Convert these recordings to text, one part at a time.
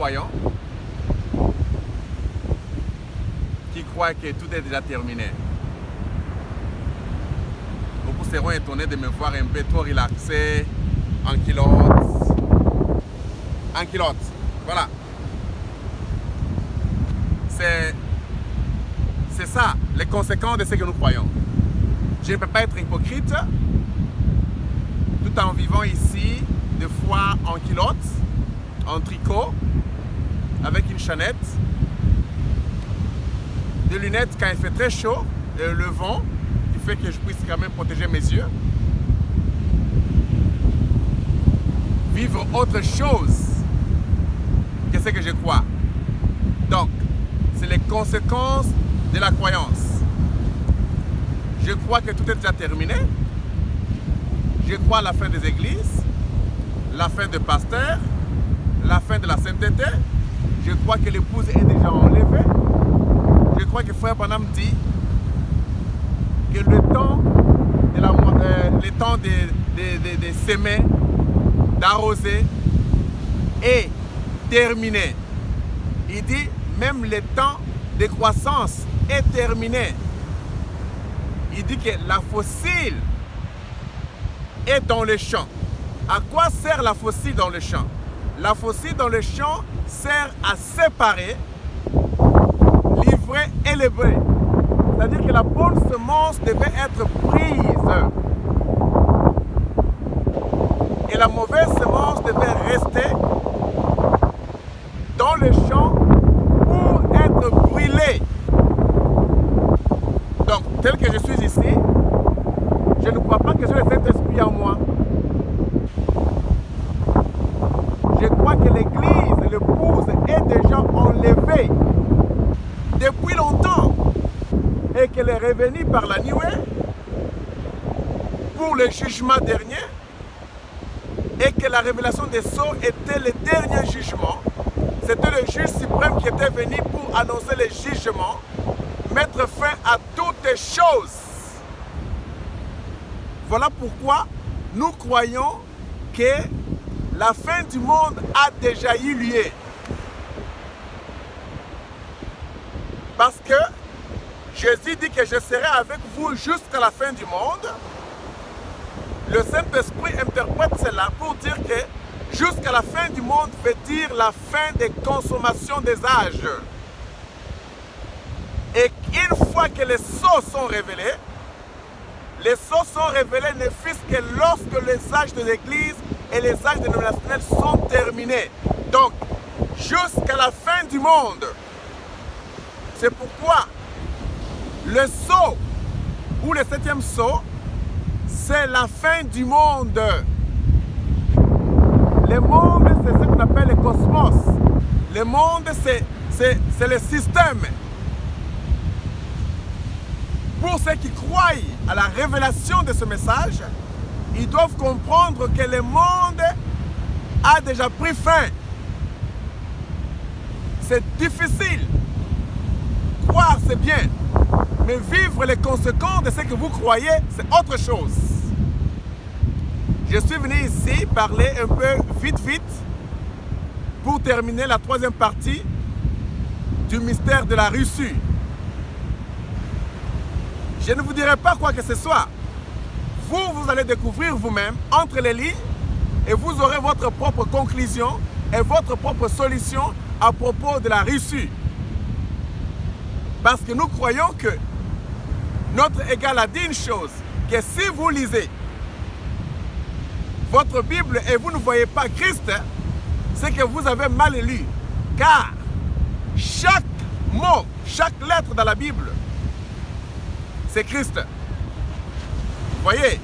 croyants qui croient que tout est déjà terminé. Beaucoup seront étonnés de me voir un peu trop relaxé, en culotte. En culotte, voilà. C'est ça, les conséquences de ce que nous croyons. Je ne peux pas être hypocrite tout en vivant ici, des fois en culotte, en tricot, avec une chaînette, des lunettes quand il fait très chaud, et le vent qui fait que je puisse quand même protéger mes yeux. Vivre autre chose que ce que je crois. Donc, c'est les conséquences de la croyance. Je crois que tout est déjà terminé. Je crois à la fin des églises, la fin des pasteurs, la fin de la sainteté. Je crois que l'épouse est déjà enlevée. Je crois que Frère Branham dit que le temps de s'aimer, d'arroser est terminé. Il dit même le temps de croissance est terminé. Il dit que la fossile est dans le champ. À quoi sert la fossile dans le champ? La fossile dans le champ sert à séparer l'ivraie et le blé. C'est-à-dire que la bonne semence devait être prise et la mauvaise semence devait rester dans le champ pour être brûlée. Donc, tel que je suis ici, je ne crois pas que j'ai le Saint-Esprit en moi. Je crois que l'Église, l'épouse, est déjà enlevée depuis longtemps et qu'elle est revenue par la nuée pour le jugement dernier et que la révélation des sceaux était le dernier jugement. C'était le juge suprême qui était venu pour annoncer le jugement, mettre fin à toutes choses. Voilà pourquoi nous croyons que la fin du monde a déjà eu lieu. Parce que Jésus dit que je serai avec vous jusqu'à la fin du monde. Le Saint-Esprit interprète cela pour dire que jusqu'à la fin du monde veut dire la fin des consommations des âges. Et une fois que les sceaux sont révélés, les sceaux sont révélés ne fût-ce que lorsque les âges de l'Église et les âges dénominationnels sont terminés. Donc, jusqu'à la fin du monde. C'est pourquoi le sceau, ou le 7e sceau, c'est la fin du monde. Le monde, c'est ce qu'on appelle le cosmos. Le monde, c'est le système. Pour ceux qui croient à la révélation de ce message, ils doivent comprendre que le monde a déjà pris fin. C'est difficile. Croire, c'est bien. Mais vivre les conséquences de ce que vous croyez, c'est autre chose. Je suis venu ici parler un peu vite pour terminer la 3e partie du mystère de la Russie. Je ne vous dirai pas quoi que ce soit. Vous allez découvrir vous-même entre les lignes et vous aurez votre propre conclusion et votre propre solution à propos de la Russie. Parce que nous croyons que notre égal a dit une chose, que si vous lisez votre Bible et vous ne voyez pas Christ, c'est que vous avez mal lu. Car chaque mot, chaque lettre dans la Bible, c'est Christ. Vous voyez?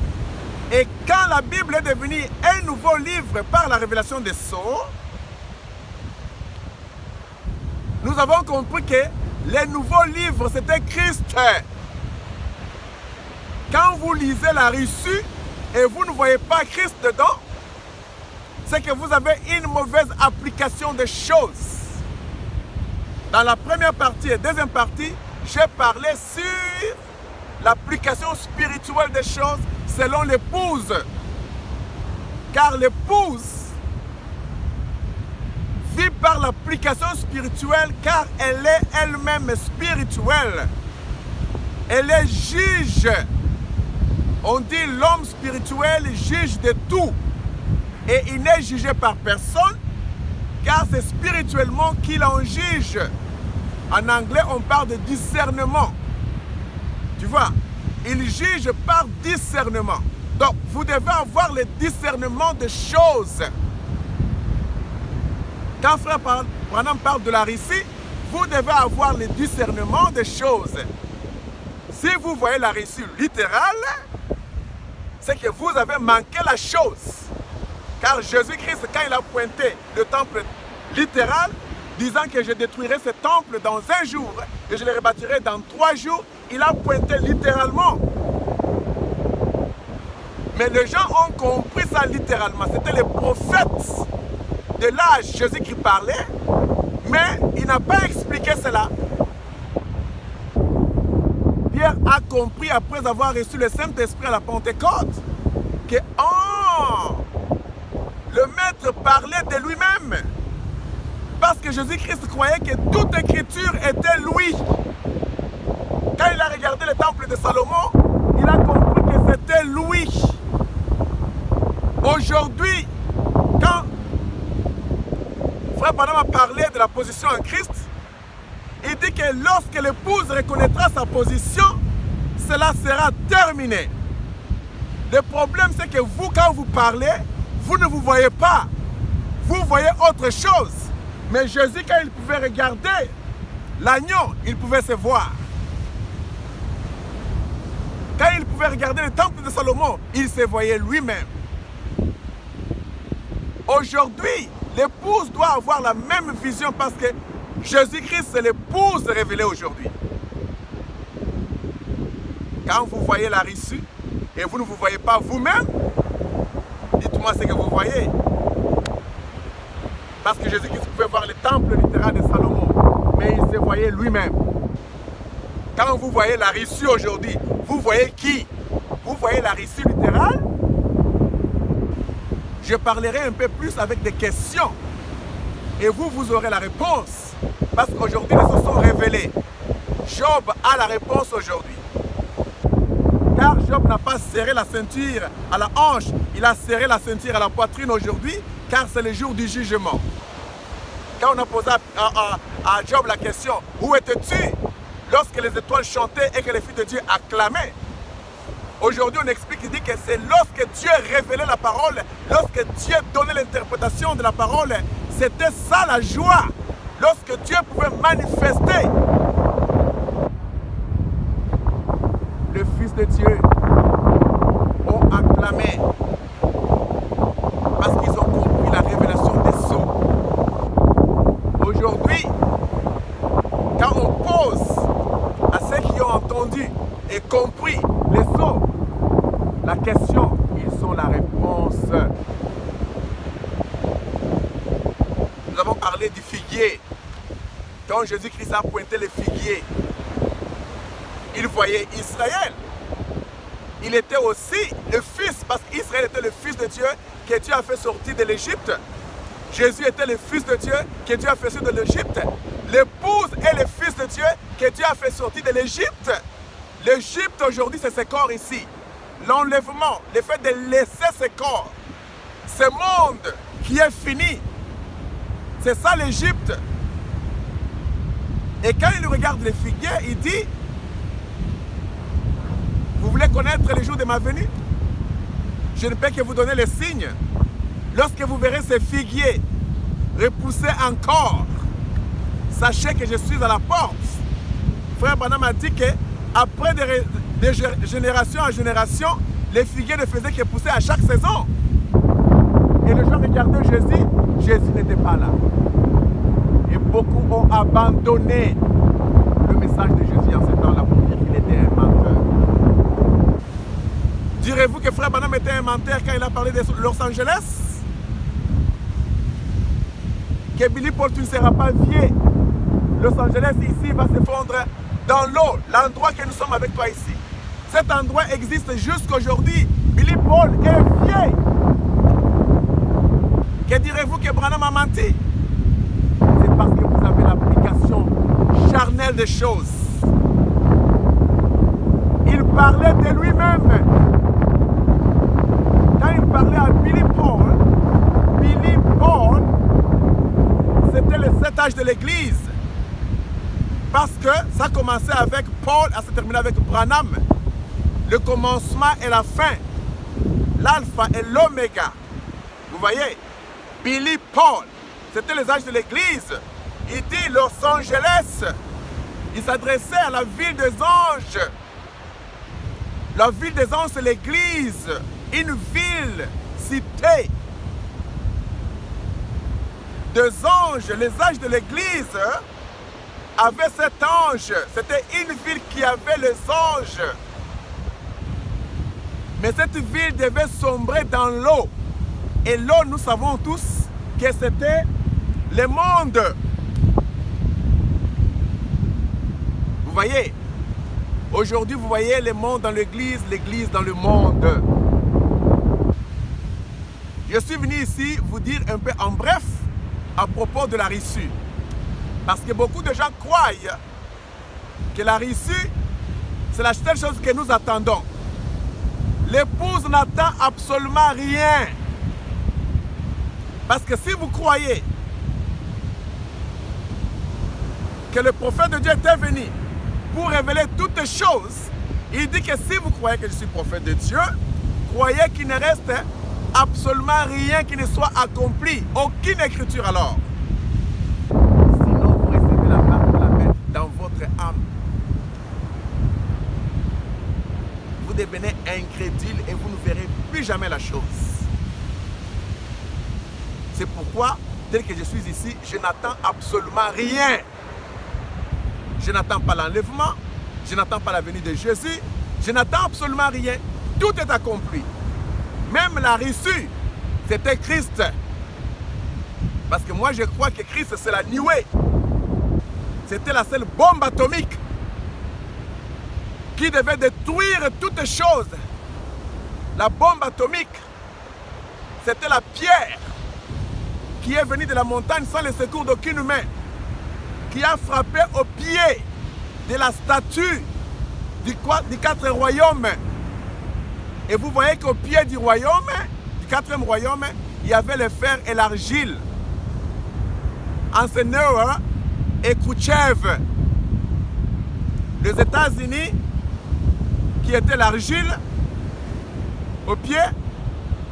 Et quand la Bible est devenue un nouveau livre par la révélation des sceaux, nous avons compris que les nouveaux livres, c'était Christ. Quand vous lisez la Russie et vous ne voyez pas Christ dedans, c'est que vous avez une mauvaise application des choses. Dans la première partie et deuxième partie, j'ai parlé sur l'application spirituelle des choses selon l'épouse. Car l'épouse vit par l'application spirituelle car elle est elle-même spirituelle. Elle est juge. On dit l'homme spirituel juge de tout. Et il n'est jugé par personne car c'est spirituellement qu'il en juge. En anglais, on parle de discernement. Tu vois, il juge par discernement. Donc, vous devez avoir le discernement de choses. Quand Frère Branham parle de la récit, vous devez avoir le discernement des choses. Si vous voyez la récit littérale, c'est que vous avez manqué la chose. Car Jésus-Christ, quand il a pointé le temple littéral, disant que je détruirai ce temple dans un jour et je le rebâtirai dans 3 jours, il a pointé littéralement. Mais les gens ont compris ça littéralement. C'était les prophètes de l'âge Jésus qui parlait, mais il n'a pas expliqué cela. Pierre a compris après avoir reçu le Saint-Esprit à la Pentecôte que le Maître parlait de lui-même. Parce que Jésus-Christ croyait que toute écriture était lui. Quand il a regardé le temple de Salomon, il a compris que c'était lui. Aujourd'hui, quand Frère Branham a parlé de la position en Christ, il dit que lorsque l'épouse reconnaîtra sa position, cela sera terminé. Le problème, c'est que vous, quand vous parlez, vous ne vous voyez pas. Vous voyez autre chose. Mais Jésus, quand il pouvait regarder l'agneau, il pouvait se voir. Quand il pouvait regarder le temple de Salomon, il se voyait lui-même. Aujourd'hui, l'épouse doit avoir la même vision parce que Jésus-Christ, c'est l'épouse révélée aujourd'hui. Quand vous voyez la reçue et vous ne vous voyez pas vous-même, dites-moi ce que vous voyez. Parce que Jésus-Christ pouvait voir le temple littéral de Salomon, mais il se voyait lui-même. Quand vous voyez la reçue aujourd'hui, vous voyez qui? Vous voyez la reçue littérale? Je parlerai un peu plus avec des questions. Et vous, vous aurez la réponse. Parce qu'aujourd'hui, les choses sont révélées. Job a la réponse aujourd'hui. Car Job n'a pas serré la ceinture à la hanche, il a serré la ceinture à la poitrine aujourd'hui, car c'est le jour du jugement. Quand on a posé à Job la question, où étais-tu lorsque les étoiles chantaient et que les filles de Dieu acclamaient? Aujourd'hui, on explique, il dit que c'est lorsque Dieu révélait la parole, lorsque Dieu donnait l'interprétation de la parole, c'était ça la joie. Lorsque Dieu pouvait manifester le Fils de Dieu ont acclamé parce qu'ils ont compris la révélation des sceaux. Aujourd'hui, quand on pose à ceux qui ont entendu et compris les sceaux la question, ils ont la réponse. Nous avons parlé du figuier. Quand Jésus-Christ a pointé le figuier, il voyait Israël. Il était aussi le fils, parce qu'Israël était le fils de Dieu que Dieu a fait sortir de l'Égypte. Jésus était le fils de Dieu que Dieu a fait sortir de l'Égypte. L'épouse est le fils de Dieu que Dieu a fait sortir de l'Égypte. L'Égypte aujourd'hui, c'est ce corps ici. L'enlèvement, le fait de laisser ce corps, ce monde qui est fini, c'est ça l'Égypte. Et quand il regarde les figuiers, il dit, vous voulez connaître les jours de ma venue? Je ne peux que vous donner les signes. Lorsque vous verrez ces figuiers repousser encore, sachez que je suis à la porte. Frère Branham a dit qu'après de génération en génération, les figuiers ne faisaient que pousser à chaque saison. Et les gens regardaient Jésus, Jésus n'était pas là. Et beaucoup ont abandonné le message de Jésus en ce temps-là pour dire qu'il était un menteur. Direz-vous que Frère Branham était un menteur quand il a parlé de Los Angeles? Que Billy Paul, tu ne seras pas vieux. Los Angeles ici va se fondre dans l'eau, l'endroit que nous sommes avec toi ici. Cet endroit existe jusqu'aujourd'hui. Billy Paul est vieux. Que direz-vous que Branham a menti? charnel des choses. Il parlait de lui-même. Quand il parlait à Billy Paul, c'était le 7 âges de l'Église. Parce que ça commençait avec Paul, ça s'est terminé avec Branham. Le commencement et la fin. L'alpha et l'oméga. Vous voyez? Billy Paul, c'était les âges de l'Église. Il dit Los Angeles. Il s'adressait à la ville des anges. La ville des anges, c'est l'Église. Une ville, cité. Deux anges, les âges de l'Église avaient cet ange. C'était une ville qui avait les anges. Mais cette ville devait sombrer dans l'eau. Et l'eau, nous savons tous que c'était le monde. Vous voyez? Aujourd'hui, vous voyez le monde dans l'église dans le monde. Je suis venu ici vous dire un peu en bref à propos de la Russie. Parce que beaucoup de gens croient que la Russie, c'est la seule chose que nous attendons. L'épouse n'attend absolument rien. Parce que si vous croyez que le prophète de Dieu était venu pour révéler toutes choses, il dit que si vous croyez que je suis prophète de Dieu, croyez qu'il ne reste absolument rien qui ne soit accompli. Aucune écriture alors. Sinon, vous recevez la marque de la bête dans votre âme. Vous devenez incrédule et vous ne verrez plus jamais la chose. C'est pourquoi, tel que je suis ici, je n'attends absolument rien. Je n'attends pas l'enlèvement, je n'attends pas la venue de Jésus, je n'attends absolument rien. Tout est accompli. Même la Russie, c'était Christ. Parce que moi, je crois que Christ, c'est la nuée. C'était la seule bombe atomique qui devait détruire toutes choses. La bombe atomique, c'était la pierre qui est venue de la montagne sans le secours d'aucune main, qui a frappé au pied de la statue du 4e royaume. Et vous voyez qu'au pied du royaume, du 4e royaume, il y avait le fer et l'argile. Eisenhower et Khrouchtchev. Les États-Unis, qui étaient l'argile au pied,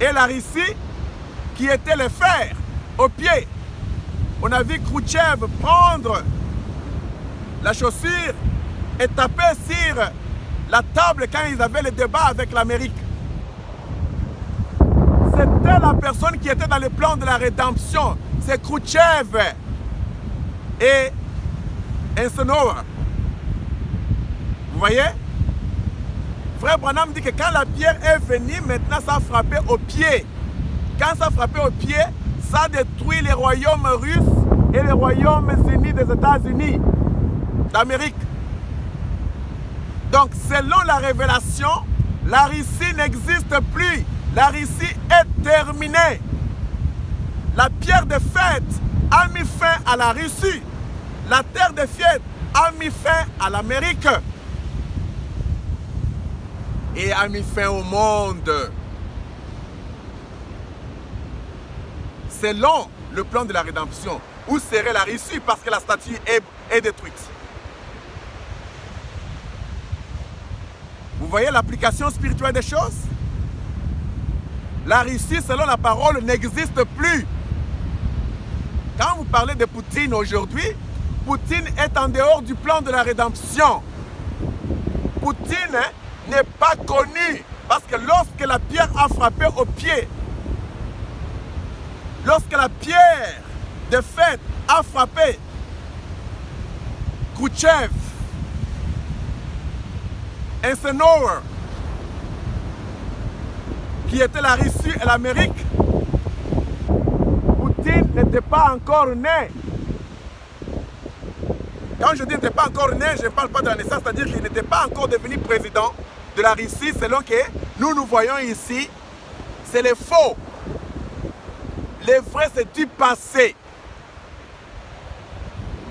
et la Russie, qui était le fer au pied. On a vu Khrouchtchev prendre la chaussure et taper sur la table quand ils avaient le débat avec l'Amérique. C'était la personne qui était dans le plan de la rédemption. C'est Khrouchtchev et Eisenhower. Vous voyez? Frère Branham dit que quand la pierre est venue, maintenant ça a frappé au pied. Quand ça a frappé au pied, ça a détruit les royaumes russes et les royaumes unis des États-Unis d'Amérique. Donc, selon la révélation, la Russie n'existe plus. La Russie est terminée. La pierre de fête a mis fin à la Russie. La terre de fête a mis fin à l'Amérique. Et a mis fin au monde. Selon le plan de la rédemption, où serait la Russie parce que la statue est détruite. Vous voyez l'application spirituelle des choses? La Russie, selon la parole, n'existe plus. Quand vous parlez de Poutine aujourd'hui, Poutine est en dehors du plan de la rédemption. Poutine n'est pas connu parce que lorsque la pierre a frappé au pied, lorsque la pierre de fête a frappé Khrouchtchev, Eisenhower, qui était la Russie et l'Amérique, Poutine n'était pas encore né. Quand je dis n'était pas encore né, je ne parle pas de la naissance, c'est-à-dire qu'il n'était pas encore devenu président de la Russie, selon que nous voyons ici, c'est les faux. Les vrais, c'est du passé.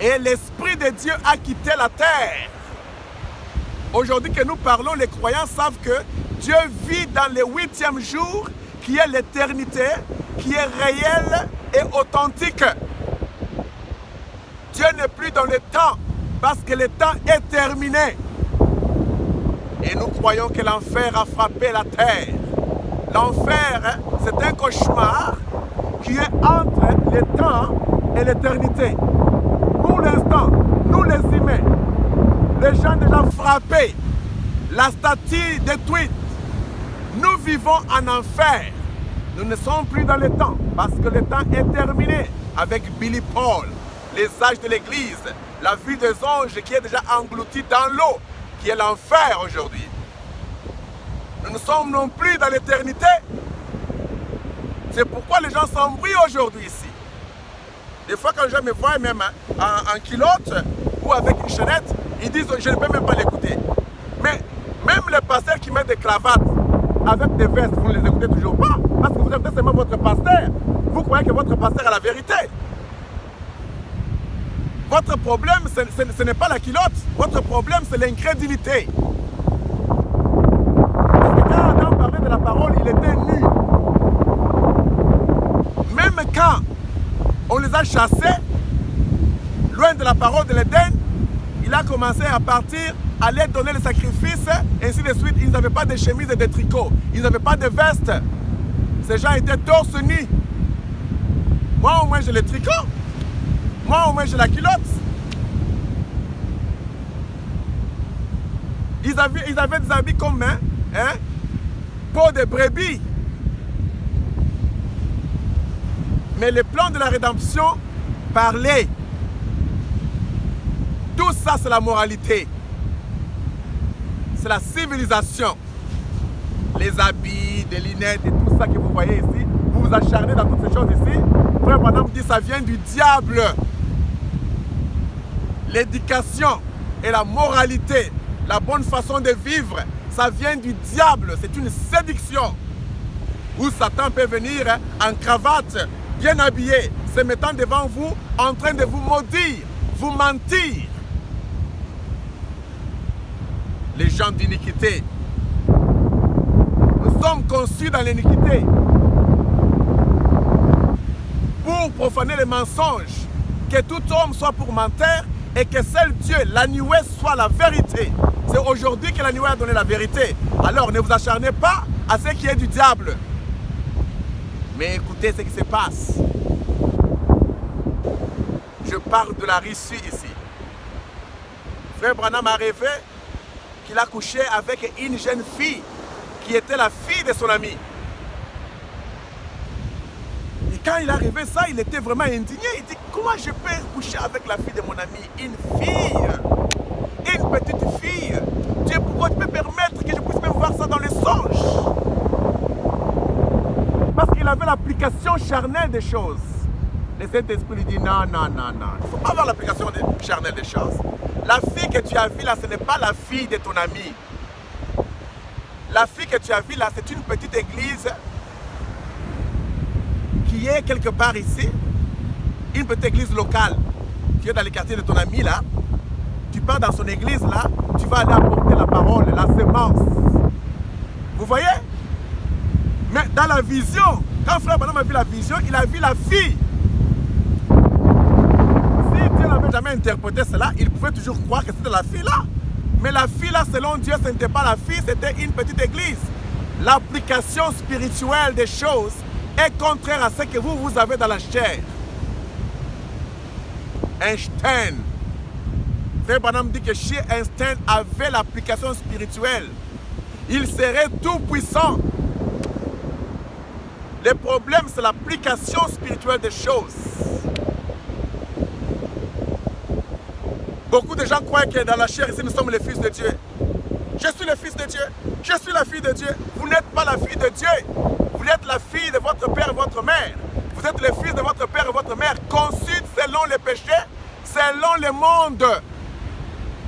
Et l'Esprit de Dieu a quitté la terre. Aujourd'hui que nous parlons, les croyants savent que Dieu vit dans le 8e jour, qui est l'éternité, qui est réelle et authentique. Dieu n'est plus dans le temps, parce que le temps est terminé. Et nous croyons que l'enfer a frappé la terre. L'enfer, c'est un cauchemar qui est entre le temps et l'éternité. Pour l'instant, nous les humains, les gens déjà frappés, la statue détruite, nous vivons en enfer. Nous ne sommes plus dans le temps, parce que le temps est terminé. Avec Billy Paul, les sages de l'église, la vue des anges qui est déjà engloutie dans l'eau, qui est l'enfer aujourd'hui. Nous ne sommes non plus dans l'éternité. C'est pourquoi les gens s'embrouillent aujourd'hui ici. Des fois, quand les gens me voient même en culotte ou avec une chaînette, ils disent je ne peux même pas l'écouter. Mais même les pasteurs qui mettent des cravates avec des vestes, vous ne les écoutez toujours pas. Parce que vous écoutez seulement votre pasteur. Vous croyez que votre pasteur a la vérité. Votre problème, ce n'est pas la culotte. Votre problème, c'est l'incrédulité. Parce que quand Adam parlait de la parole, il était nu. Même quand on les a chassés, loin de la parole de l'Éden, il a commencé à partir, à aller donner les sacrifices, ainsi de suite. Ils n'avaient pas de chemises et de tricots. Ils n'avaient pas de vestes. Ces gens étaient torse nu. Moi, au moins, j'ai le tricot. Moi, au moins, j'ai la culotte. Ils avaient des habits comme peau de brebis. Mais le plan de la rédemption parlait. Tout ça, c'est la moralité. C'est la civilisation. Les habits, des lunettes et tout ça que vous voyez ici. Vous vous acharnez dans toutes ces choses ici. Frère Branham dit que ça vient du diable. L'éducation et la moralité, la bonne façon de vivre, ça vient du diable. C'est une séduction. Où Satan peut venir en cravate, bien habillé, se mettant devant vous, en train de vous maudire, vous mentir. Les gens d'iniquité. Nous sommes conçus dans l'iniquité. Pour profaner les mensonges, que tout homme soit pour menteur et que seul Dieu, l'agneau, soit la vérité. C'est aujourd'hui que l'agneau a donné la vérité. Alors ne vous acharnez pas à ce qui est du diable. Mais écoutez ce qui se passe. Je parle de la Russie ici. Frère Branham a rêvé qu'il a couché avec une jeune fille qui était la fille de son ami. Et quand il a rêvé ça, il était vraiment indigné. Il dit, comment je peux coucher avec la fille de mon ami? Une fille, une petite fille. Dieu, pourquoi tu peux permettre que je puisse même voir ça dans les songes? Parce qu'il avait l'application charnelle des choses. Le Saint-Esprit lui dit, non, non, non, non. Il ne faut pas avoir l'application charnelle des choses. La fille que tu as vue là, ce n'est pas la fille de ton ami. La fille que tu as vue là, c'est une petite église qui est quelque part ici. Une petite église locale qui est dans les quartiers de ton ami là. Tu pars dans son église là, tu vas aller apporter la parole, la sémence. Vous voyez? Mais dans la vision, quand Frère Branham a vu la vision, il a vu la fille. Si Dieu n'avait jamais interprété cela, il pouvait toujours croire que c'était la fille là. Mais la fille là, selon Dieu, ce n'était pas la fille, c'était une petite église. L'application spirituelle des choses est contraire à ce que vous avez dans la chair. Einstein. Frère Branham dit que chez Einstein avait l'application spirituelle. Il serait tout puissant. Le problème, c'est l'application spirituelle des choses. Beaucoup de gens croient que dans la chair, ici, nous sommes les fils de Dieu. Je suis le fils de Dieu. Je suis la fille de Dieu. Vous n'êtes pas la fille de Dieu. Vous êtes la fille de votre père et votre mère. Vous êtes le fils de votre père et votre mère, conçus selon les péchés, selon le monde.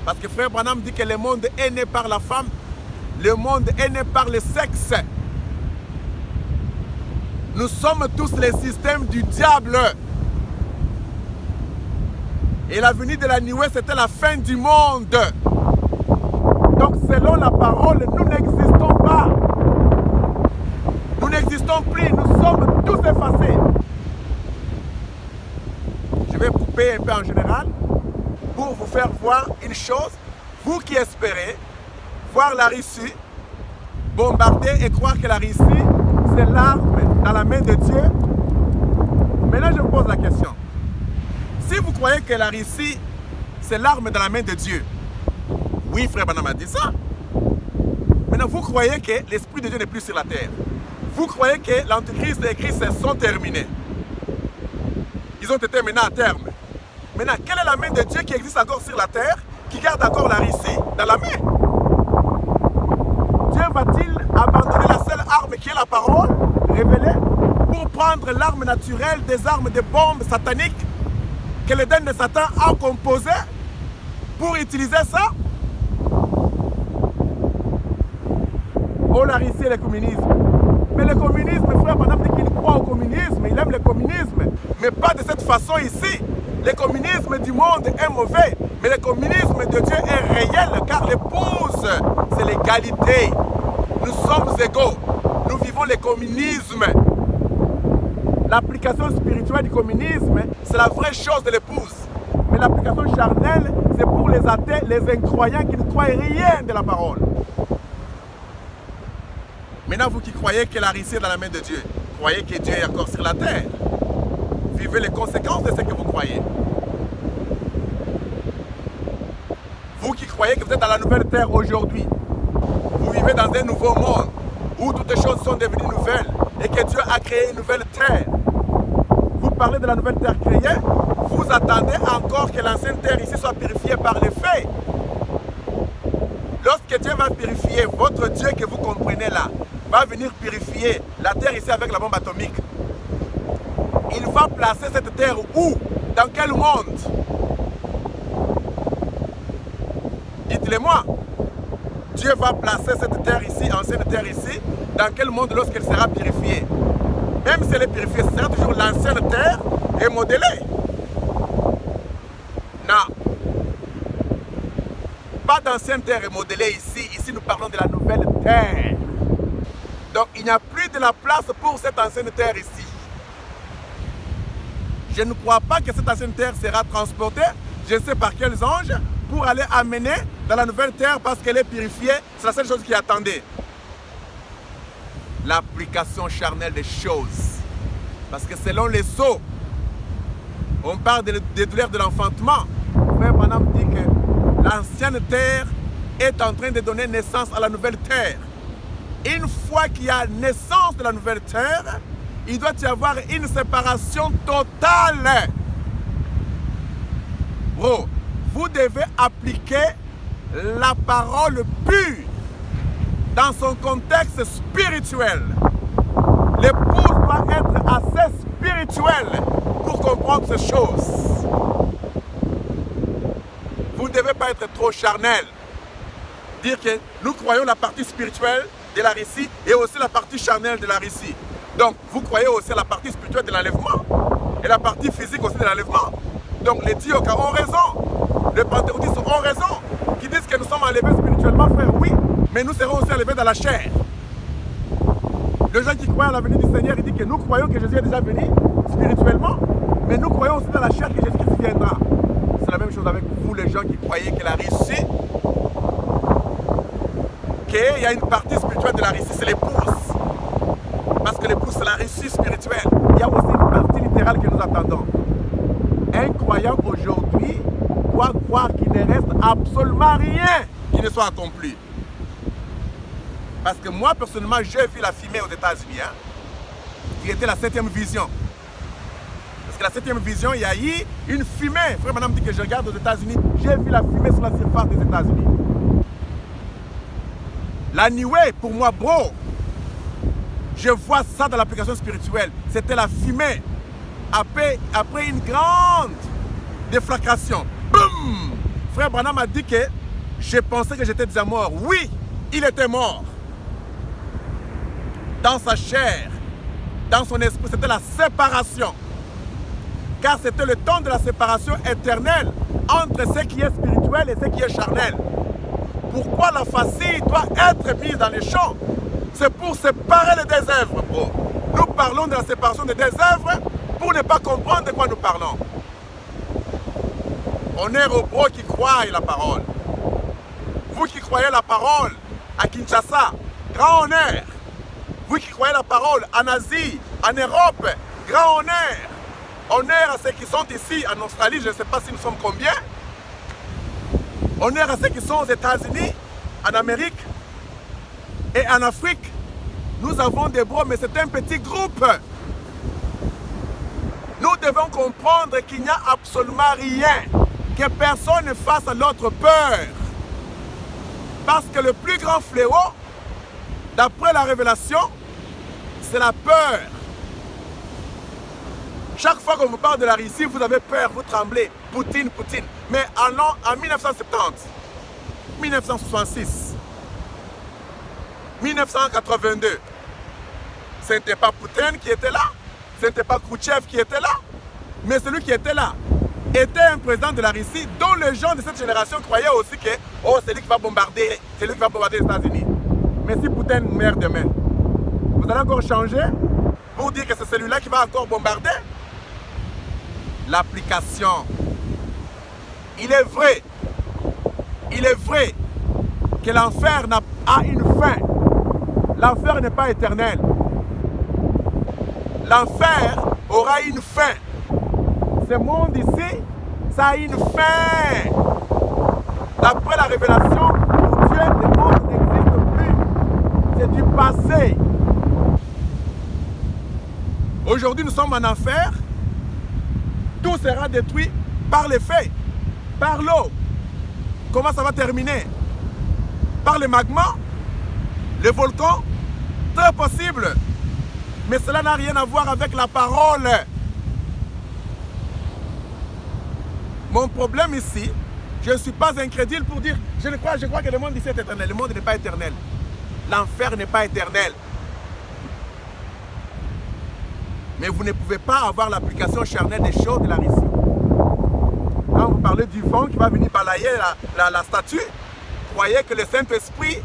Parce que Frère Branham dit que le monde est né par la femme. Le monde est né par le sexe. Nous sommes tous les systèmes du diable. Et la venue de la nuée, c'était la fin du monde. Donc selon la parole, nous n'existons pas. Nous n'existons plus, nous sommes tous effacés. Je vais couper un peu en général pour vous faire voir une chose. Vous qui espérez voir la Russie bombarder et croire que la Russie, c'est l'arme dans la main de Dieu. Maintenant, je vous pose la question. Si vous croyez que la Russie, c'est l'arme dans la main de Dieu, oui, frère Branham a dit ça. Maintenant, vous croyez que l'Esprit de Dieu n'est plus sur la terre. Vous croyez que l'Antichrist et Christ sont terminés. Ils ont été menés à terme. Maintenant, quelle est la main de Dieu qui existe encore sur la terre, qui garde encore la Russie dans la main? Dieu va-t-il abandonner la seule arme qui est la parole révélée pour prendre l'arme naturelle des armes de bombes sataniques que l'Éden de Satan a composé pour utiliser ça? Oh, la Russie et le communisme. Mais le communisme, frère, madame dit qu'il croit au communisme, il aime le communisme, mais pas de cette façon ici. Le communisme du monde est mauvais, mais le communisme de Dieu est réel, car l'épouse, c'est l'égalité. Nous sommes égaux. Nous vivons le communisme. L'application spirituelle du communisme, c'est la vraie chose de l'épouse. Mais l'application charnelle, c'est pour les athées, les incroyants qui ne croient rien de la parole. Maintenant, vous qui croyez que la Russie est dans la main de Dieu, croyez que Dieu est encore sur la terre. Vivez les conséquences de ce que vous croyez. Vous qui croyez que vous êtes dans la nouvelle terre aujourd'hui, vous vivez dans un nouveau monde où toutes les choses sont devenues nouvelles et que Dieu a créé une nouvelle terre. Vous parlez de la nouvelle terre créée, vous attendez encore que l'ancienne terre ici soit purifiée par les faits. Lorsque Dieu va purifier votre Dieu que vous comprenez là, va venir purifier la terre ici avec la bombe atomique. Il va placer cette terre où? Dans quel monde? Dites-le-moi. Dieu va placer cette terre ici, ancienne terre ici, dans quel monde lorsqu'elle sera purifiée? Même si elle est purifiée, ce sera toujours l'ancienne terre et modelée. Non. Pas d'ancienne terre est modelée ici. Ici, nous parlons de la nouvelle terre. Donc, il n'y a plus de la place pour cette ancienne terre ici. Je ne crois pas que cette ancienne terre sera transportée, je ne sais par quels anges, pour aller amener dans la nouvelle terre parce qu'elle est purifiée. C'est la seule chose qui attendait. L'application charnelle des choses. Parce que selon les eaux, on parle des douleurs de l'enfantement. Frère Branham dit que l'ancienne terre est en train de donner naissance à la nouvelle terre. Une fois qu'il y a naissance de la nouvelle terre, il doit y avoir une séparation totale. Bro, vous devez appliquer la parole pure dans son contexte spirituel. L'épouse doit être assez spirituelle pour comprendre ces choses. Vous ne devez pas être trop charnel. Dire que nous croyons la partie spirituelle de la Russie et aussi la partie charnelle de la Russie. Donc, vous croyez aussi à la partie spirituelle de l'enlèvement et la partie physique aussi de l'enlèvement. Donc, les diocs ont raison. Les pentecôtistes ont raison. Qui disent que nous sommes enlevés spirituellement, frère, oui, mais nous serons aussi enlevés dans la chair. Les gens qui croient à la venue du Seigneur, ils disent que nous croyons que Jésus est déjà venu spirituellement, mais nous croyons aussi dans la chair que Jésus-Christ viendra. C'est la même chose avec vous, les gens qui croyez que la Russie, qu'il y a une partie spirituelle de la Russie, c'est l'épouse. Parce que l'épouse, c'est la Russie spirituelle. Il y a aussi une partie littérale que nous attendons. Un croyant aujourd'hui doit croire qu'il ne reste absolument rien qui ne soit accompli. Parce que moi, personnellement, j'ai vu la fumée aux États-Unis, hein, qui était la 7e vision. Parce que la 7e vision, il y a eu une fumée. Frère, madame dit que je regarde aux États-Unis, j'ai vu la fumée sur la surface des États-Unis. La nuée, pour moi, bro, je vois ça dans l'application spirituelle. C'était la fumée. Après une grande déflagration. Boum! Frère Branham a dit que je pensais que j'étais déjà mort. Oui, il était mort. Dans sa chair, dans son esprit, c'était la séparation. car c'était le temps de la séparation éternelle entre ce qui est spirituel et ce qui est charnel. Pourquoi la facile doit être mise dans les champs? C'est pour séparer les deux œuvres, bro. Nous parlons de la séparation des deux œuvres pour ne pas comprendre de quoi nous parlons. Honneur aux bros qui croient la parole. Vous qui croyez la parole à Kinshasa, grand honneur. Vous qui croyez la parole en Asie, en Europe, grand honneur. Honneur à ceux qui sont ici en Australie, je ne sais pas si nous sommes combien. Honneur à ceux qui sont aux États-Unis, en Amérique et en Afrique. Nous avons des bros, mais c'est un petit groupe. Nous devons comprendre qu'il n'y a absolument rien que personne ne fasse à l'autre peur. Parce que le plus grand fléau, d'après la révélation, c'est la peur. Chaque fois qu'on vous parle de la Russie, vous avez peur, vous tremblez. Poutine, Poutine. Mais en 1970, 1966, 1982, ce n'était pas Poutine qui était là, ce n'était pas Khrouchtchev qui était là, mais celui qui était là était un président de la Russie dont les gens de cette génération croyaient aussi que oh, c'est lui qui va bombarder, c'est lui qui va bombarder les États-Unis. Mais si Poutine meurt demain, vous allez encore changer pour dire que c'est celui-là qui va encore bombarder? L'application. Il est vrai que l'enfer a une fin. L'enfer n'est pas éternel. L'enfer aura une fin. Ce monde ici, ça a une fin. D'après la révélation, pour Dieu, le monde n'existe plus. C'est du passé. Aujourd'hui, nous sommes en enfer. Tout sera détruit par les feux, par l'eau. Comment ça va terminer? Par le magma, le volcan? Très possible. Mais cela n'a rien à voir avec la parole. Mon problème ici, je ne suis pas incrédule pour dire, je crois que le monde ici est éternel. Le monde n'est pas éternel. L'enfer n'est pas éternel. Mais vous ne pouvez pas avoir l'application charnelle des choses de la Russie. Quand vous parlez du vent qui va venir balayer la statue, croyez que le Saint-Esprit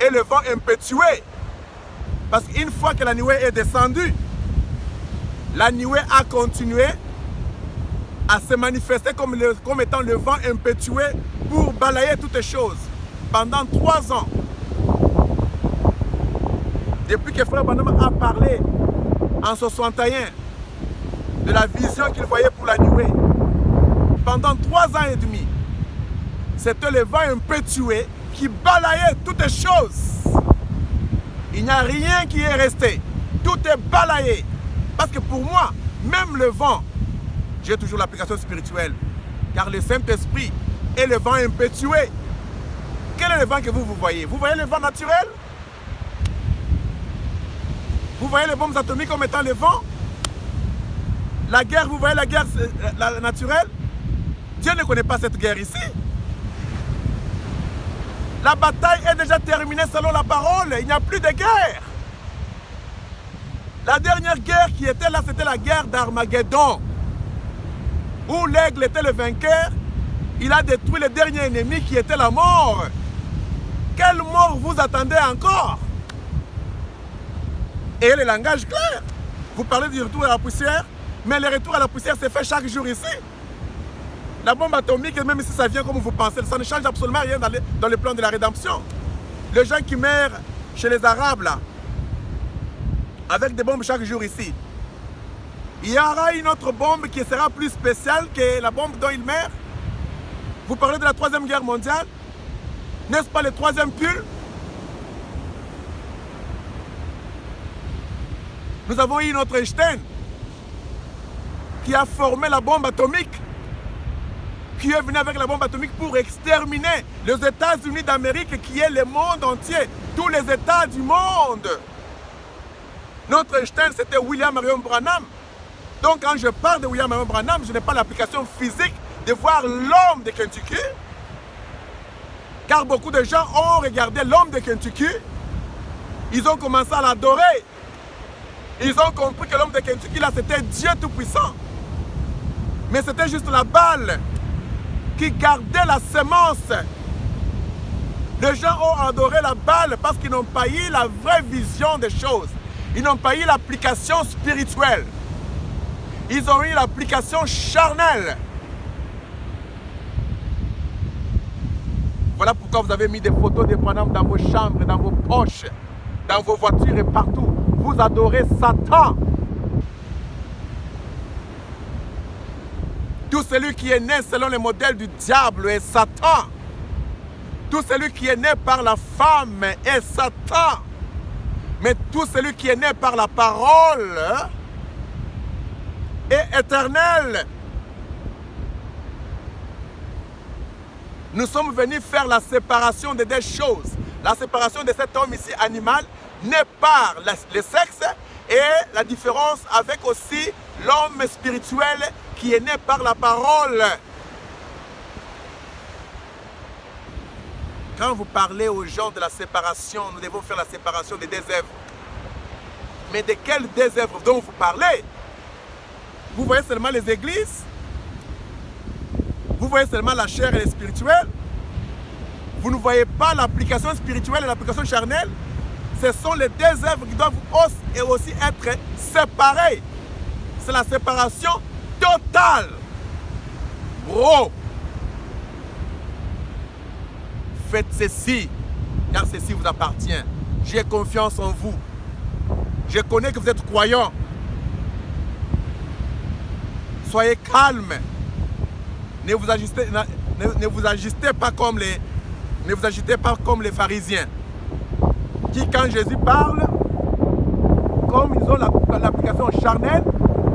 est le vent impétueux. Parce qu'une fois que la nuée est descendue, la nuée a continué à se manifester comme étant le vent impétueux pour balayer toutes les choses pendant 3 ans. Depuis que Frère Branham a parlé en 61 de la vision qu'il voyait pour la nuée, pendant 3 ans et demi, c'était le vent impétueux qui balayait toutes les choses. Il n'y a rien qui est resté. Tout est balayé. Parce que pour moi, même le vent, j'ai toujours l'application spirituelle. Car le Saint-Esprit est le vent impétueux. Quel est le vent que vous voyez? Vous voyez le vent naturel? Vous voyez les bombes atomiques comme étant le vent? La guerre, vous voyez la guerre naturelle? Dieu ne connaît pas cette guerre ici. La bataille est déjà terminée selon la parole. Il n'y a plus de guerre. La dernière guerre qui était là, c'était la guerre d'Armageddon. Où l'aigle était le vainqueur. Il a détruit le dernier ennemi qui était la mort. Quelle mort vous attendez encore? Et le langage clair. Vous parlez du retour à la poussière, mais le retour à la poussière se fait chaque jour ici. La bombe atomique, même si ça vient comme vous pensez, ça ne change absolument rien dans le plan de la rédemption. Les gens qui meurent chez les Arabes, là, avec des bombes chaque jour ici, il y aura une autre bombe qui sera plus spéciale que la bombe dont ils meurent. Vous parlez de la 3e guerre mondiale? N'est-ce pas le 3e pull? Nous avons eu notre Einstein qui a formé la bombe atomique, qui est venu avec la bombe atomique pour exterminer les États-Unis d'Amérique, qui est le monde entier, tous les États du monde. Notre Einstein, c'était William Marion Branham. Donc quand je parle de William Marion Branham, je n'ai pas l'application physique de voir l'homme de Kentucky, car beaucoup de gens ont regardé l'homme de Kentucky, ils ont commencé à l'adorer. Ils ont compris que l'homme de Kentucky, là, c'était Dieu Tout-Puissant. Mais c'était juste la balle qui gardait la semence. Les gens ont adoré la balle parce qu'ils n'ont pas eu la vraie vision des choses. Ils n'ont pas eu l'application spirituelle. Ils ont eu l'application charnelle. Voilà pourquoi vous avez mis des photos de Branham dans vos chambres, dans vos poches, dans vos voitures et partout. Vous adorez Satan. Tout celui qui est né selon le modèle du diable est Satan. Tout celui qui est né par la femme est Satan. Mais tout celui qui est né par la parole est éternel. Nous sommes venus faire la séparation de deux choses. La séparation de cet homme ici animal né par le sexe et la différence avec aussi l'homme spirituel qui est né par la parole. Quand vous parlez aux gens de la séparation, nous devons faire la séparation des deux œuvres. Mais de quelles deux œuvres dont vous parlez? Vous voyez seulement les églises? Vous voyez seulement la chair et le spirituel? Vous ne voyez pas l'application spirituelle et l'application charnelle? Ce sont les deux œuvres qui doivent aussi être séparées. C'est la séparation totale. Bro! Faites ceci, car ceci vous appartient. J'ai confiance en vous. Je connais que vous êtes croyants. Soyez calmes. Ne vous agitez pas comme les pharisiens. Qui, quand Jésus parle, comme ils ont l'application charnelle,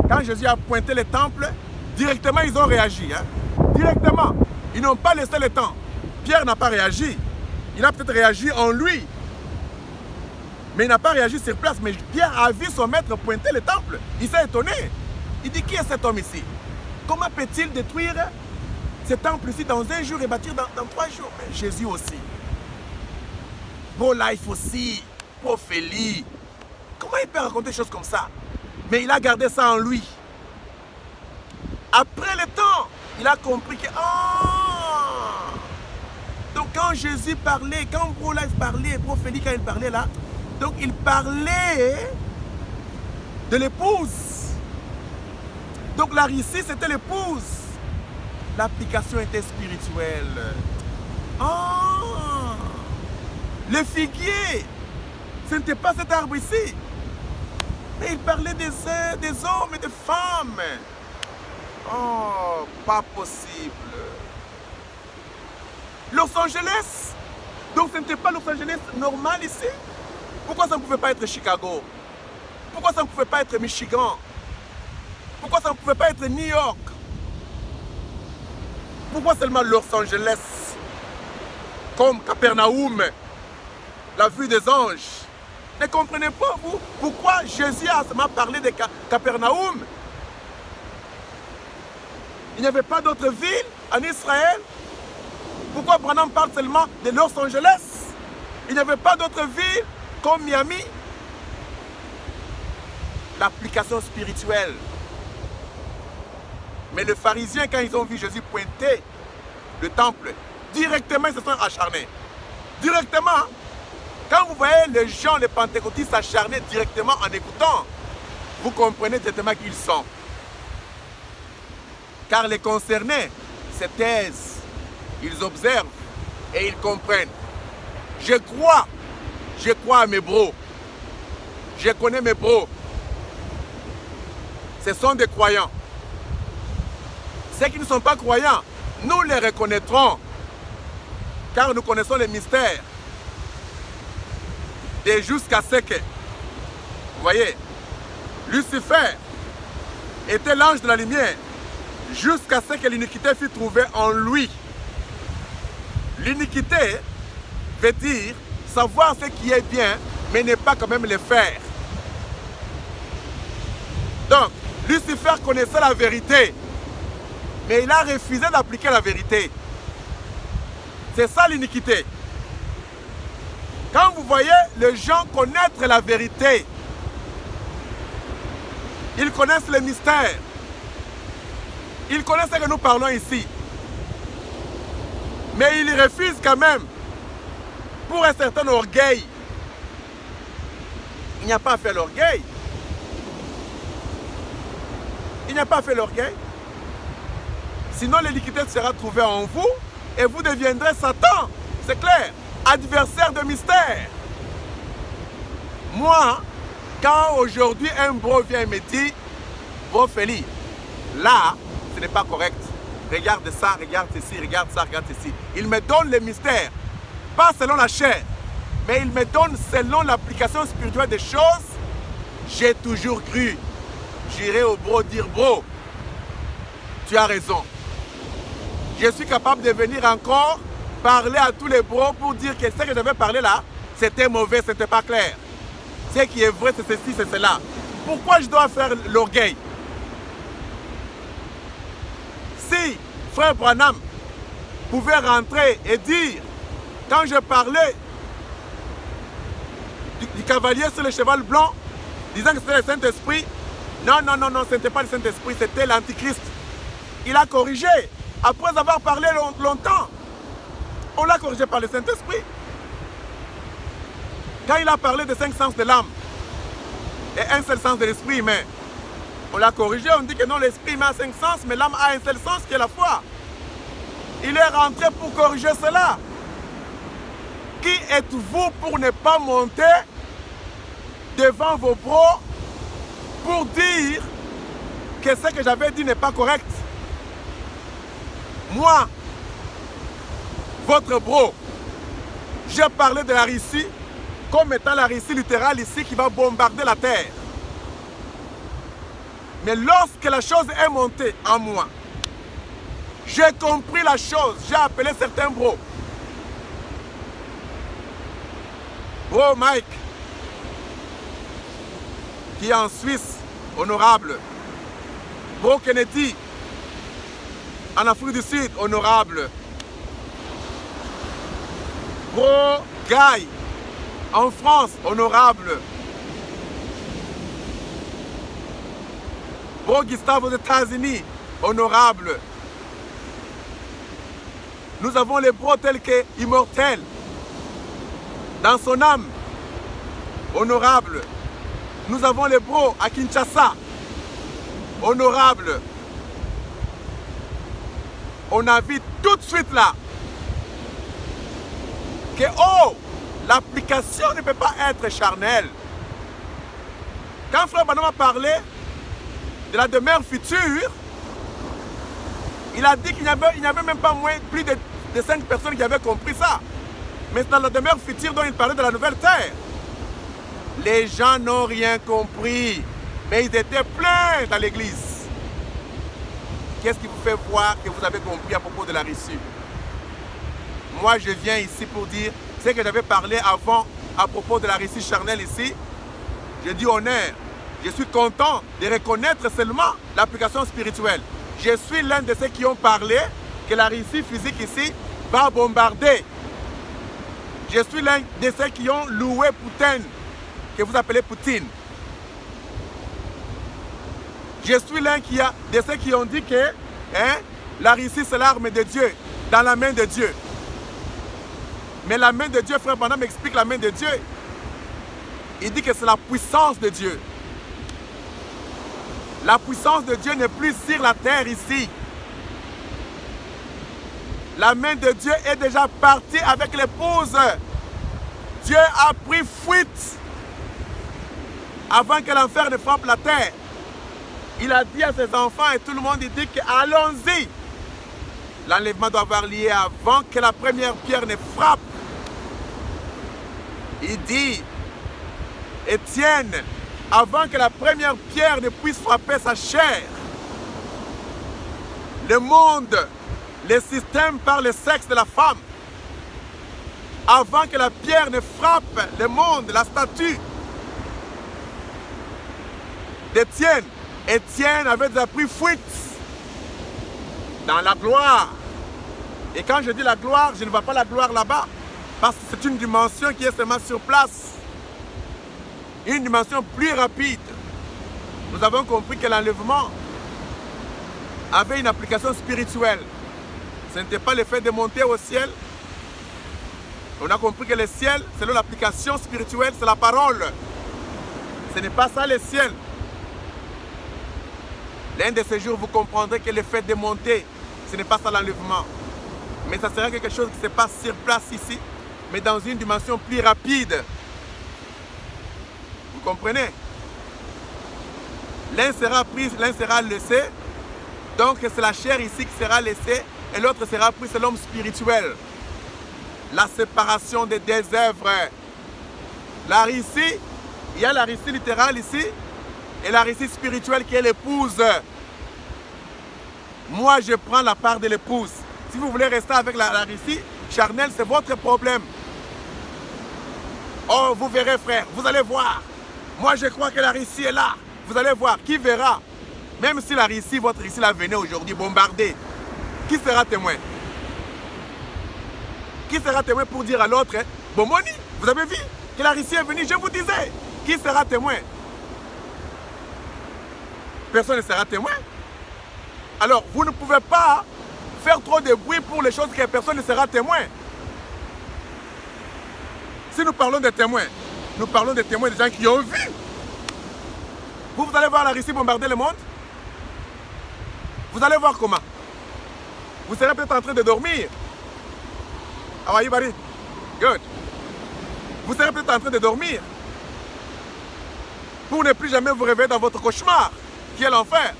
quand Jésus a pointé le temple, directement ils ont réagi. Directement. Ils n'ont pas laissé le temps. Pierre n'a pas réagi. Il a peut-être réagi en lui. Mais il n'a pas réagi sur place. Mais Pierre a vu son maître pointer le temple. Il s'est étonné. Il dit, qui est cet homme ici? Comment peut-il détruire ce temple ici dans un jour et bâtir dans 3 jours? Mais Jésus aussi. Pro-life aussi. Prophélie. Comment il peut raconter des choses comme ça? Mais il a gardé ça en lui. Après le temps, il a compris que... Donc quand Jésus parlait, quand Pro-life parlait, Prophélie quand il parlait là, donc il parlait de l'épouse. Donc la ici c'était l'épouse. L'application était spirituelle. Le figuier, ce n'était pas cet arbre ici. Mais il parlait des hommes et des femmes. Oh, pas possible. Los Angeles. Donc ce n'était pas Los Angeles normal ici. Pourquoi ça ne pouvait pas être Chicago? Pourquoi ça ne pouvait pas être Michigan? Pourquoi ça ne pouvait pas être New York? Pourquoi seulement Los Angeles? Comme Capernaum, la vue des anges. Ne comprenez pas vous pourquoi Jésus a seulement parlé de Capernaum? Il n'y avait pas d'autre ville en Israël? Pourquoi Branham parle seulement de Los Angeles? Il n'y avait pas d'autre ville comme Miami? L'application spirituelle. Mais les pharisiens, quand ils ont vu Jésus pointer le temple, directement ils se sont acharnés. Directement. Quand vous voyez les gens, les pentecôtistes s'acharner directement en écoutant, vous comprenez directement qui ils sont. Car les concernés se taisent, ils observent et ils comprennent. Je crois à mes bros. Je connais mes bros. Ce sont des croyants. Ceux qui ne sont pas croyants, nous les reconnaîtrons. Car nous connaissons les mystères. Et jusqu'à ce que, vous voyez, Lucifer était l'ange de la lumière. Jusqu'à ce que l'iniquité fût trouvée en lui. L'iniquité veut dire savoir ce qui est bien, mais ne pas quand même le faire. Donc, Lucifer connaissait la vérité, mais il a refusé d'appliquer la vérité. C'est ça l'iniquité. Quand vous voyez les gens connaître la vérité, ils connaissent les mystères. Il connaît ce que nous parlons ici. Mais il refuse quand même. Pour un certain orgueil. Il n'y a pas fait l'orgueil. Il n'y a pas fait l'orgueil. Sinon, l'iniquité sera trouvée en vous et vous deviendrez Satan. C'est clair. Adversaire de mystère. Moi, quand aujourd'hui un bro vient et me dit, bro Feli, là, ce n'est pas correct. Regarde ça, regarde ceci, regarde ça, regarde ceci. Il me donne les mystères. Pas selon la chair, mais il me donne selon l'application spirituelle des choses. J'ai toujours cru. J'irai au bro dire, bro, tu as raison. Je suis capable de venir encore parler à tous les bros pour dire que ce que j'avais parlé là, c'était mauvais, c'était pas clair. Ce qui est vrai, c'est ceci, c'est cela. Pourquoi je dois faire l'orgueil? Si frère Branham pouvait rentrer et dire, quand je parlais du cavalier sur le cheval blanc, disant que c'était le Saint-Esprit, non, ce n'était pas le Saint-Esprit, c'était l'Antichrist. Il a corrigé, après avoir parlé longtemps. On l'a corrigé par le Saint-Esprit. Quand il a parlé des 5 sens de l'âme et un seul sens de l'esprit humain, on l'a corrigé, on dit que non, l'esprit humain a 5 sens, mais l'âme a un seul sens qui est la foi. Il est rentré pour corriger cela. Qui êtes-vous pour ne pas monter devant vos bros pour dire que ce que j'avais dit n'est pas correct? Moi, votre bro, j'ai parlé de la Russie comme étant la Russie littérale ici qui va bombarder la terre. Mais lorsque la chose est montée en moi, j'ai compris la chose, j'ai appelé certains bros. Bro Mike, qui est en Suisse, honorable. Bro Kennedy, en Afrique du Sud, honorable. Bro Guy, en France, honorable. Bro Gustave aux États-Unis, honorable. Nous avons les bros tels que Immortel, dans son âme, honorable. Nous avons les bros à Kinshasa, honorable. On a vu tout de suite là que oh, l'application ne peut pas être charnelle. Quand Frère Branham a parlé de la demeure future, il a dit qu'il n'y avait même pas plus de 5 personnes qui avaient compris ça. Mais c'est dans la demeure future dont il parlait de la nouvelle terre. Les gens n'ont rien compris, mais ils étaient pleins dans l'église. Qu'est-ce qui vous fait voir que vous avez compris à propos de la Russie? Moi, je viens ici pour dire ce que j'avais parlé avant à propos de la Russie charnelle ici. Je dis honneur. Je suis content de reconnaître seulement l'application spirituelle. Je suis l'un de ceux qui ont parlé que la Russie physique ici va bombarder. Je suis l'un de ceux qui ont loué Poutine, que vous appelez Poutine. Je suis l'un de ceux qui ont dit que la Russie c'est l'arme de Dieu, dans la main de Dieu. Mais la main de Dieu, frère Branham explique la main de Dieu. Il dit que c'est la puissance de Dieu. La puissance de Dieu n'est plus sur la terre ici. La main de Dieu est déjà partie avec l'épouse. Dieu a pris fuite avant que l'enfer ne frappe la terre. Il a dit à ses enfants et tout le monde, il dit que allons-y. L'enlèvement doit avoir lieu avant que la première pierre ne frappe. Il dit, Étienne, avant que la première pierre ne puisse frapper sa chair, le monde, le système par le sexe de la femme, avant que la pierre ne frappe le monde, la statue d'Étienne, Étienne avait déjà pris fuite dans la gloire. Et quand je dis la gloire, je ne vois pas la gloire là-bas, parce que c'est une dimension qui est seulement sur place. Une dimension plus rapide. Nous avons compris que l'enlèvement avait une application spirituelle. Ce n'était pas le fait de monter au ciel. On a compris que le ciel, selon l'application spirituelle, c'est la parole. Ce n'est pas ça le ciel. L'un de ces jours, vous comprendrez que le fait de monter, ce n'est pas ça l'enlèvement. Mais ça sera quelque chose qui se passe sur place ici, mais dans une dimension plus rapide. Vous comprenez? L'un sera pris, l'un sera laissé. Donc c'est la chair ici qui sera laissée et l'autre sera pris, c'est l'homme spirituel. La séparation des deux œuvres. La Russie, il y a la Russie littérale ici et la Russie spirituelle qui est l'épouse. Moi, je prends la part de l'épouse. Si vous voulez rester avec la Russie charnelle, c'est votre problème. Oh, vous verrez, frère, vous allez voir. Moi, je crois que la Russie est là. Vous allez voir, qui verra? Même si la Russie, votre Russie, la venait aujourd'hui bombarder, qui sera témoin? Qui sera témoin pour dire à l'autre, Bomoni, vous avez vu que la Russie est venue, je vous disais. Qui sera témoin? Personne ne sera témoin. Alors, vous ne pouvez pas faire trop de bruit pour les choses que personne ne sera témoin. Si nous parlons des témoins, nous parlons des témoins des gens qui ont vu. Vous allez voir la Russie bombarder le monde? Vous allez voir comment? Vous serez peut-être en train de dormir. How are you, buddy? Good. Vous serez peut-être en train de dormir. Pour ne plus jamais vous réveiller dans votre cauchemar, qui est l'enfer.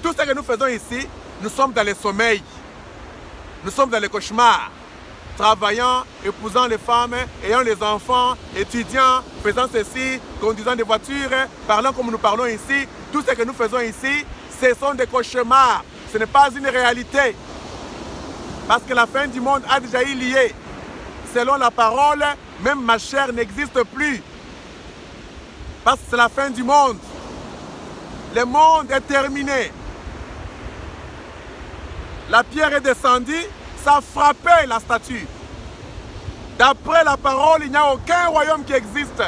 Tout ce que nous faisons ici, nous sommes dans le sommeil. Nous sommes dans le cauchemar. Travaillant, épousant les femmes, ayant les enfants, étudiant, faisant ceci, conduisant des voitures, parlant comme nous parlons ici. Tout ce que nous faisons ici, ce sont des cauchemars. Ce n'est pas une réalité. Parce que la fin du monde a déjà eu lieu. Selon la parole, même ma chair n'existe plus. Parce que c'est la fin du monde. Le monde est terminé. La pierre est descendue, ça a frappé la statue. D'après la parole, il n'y a aucun royaume qui existe.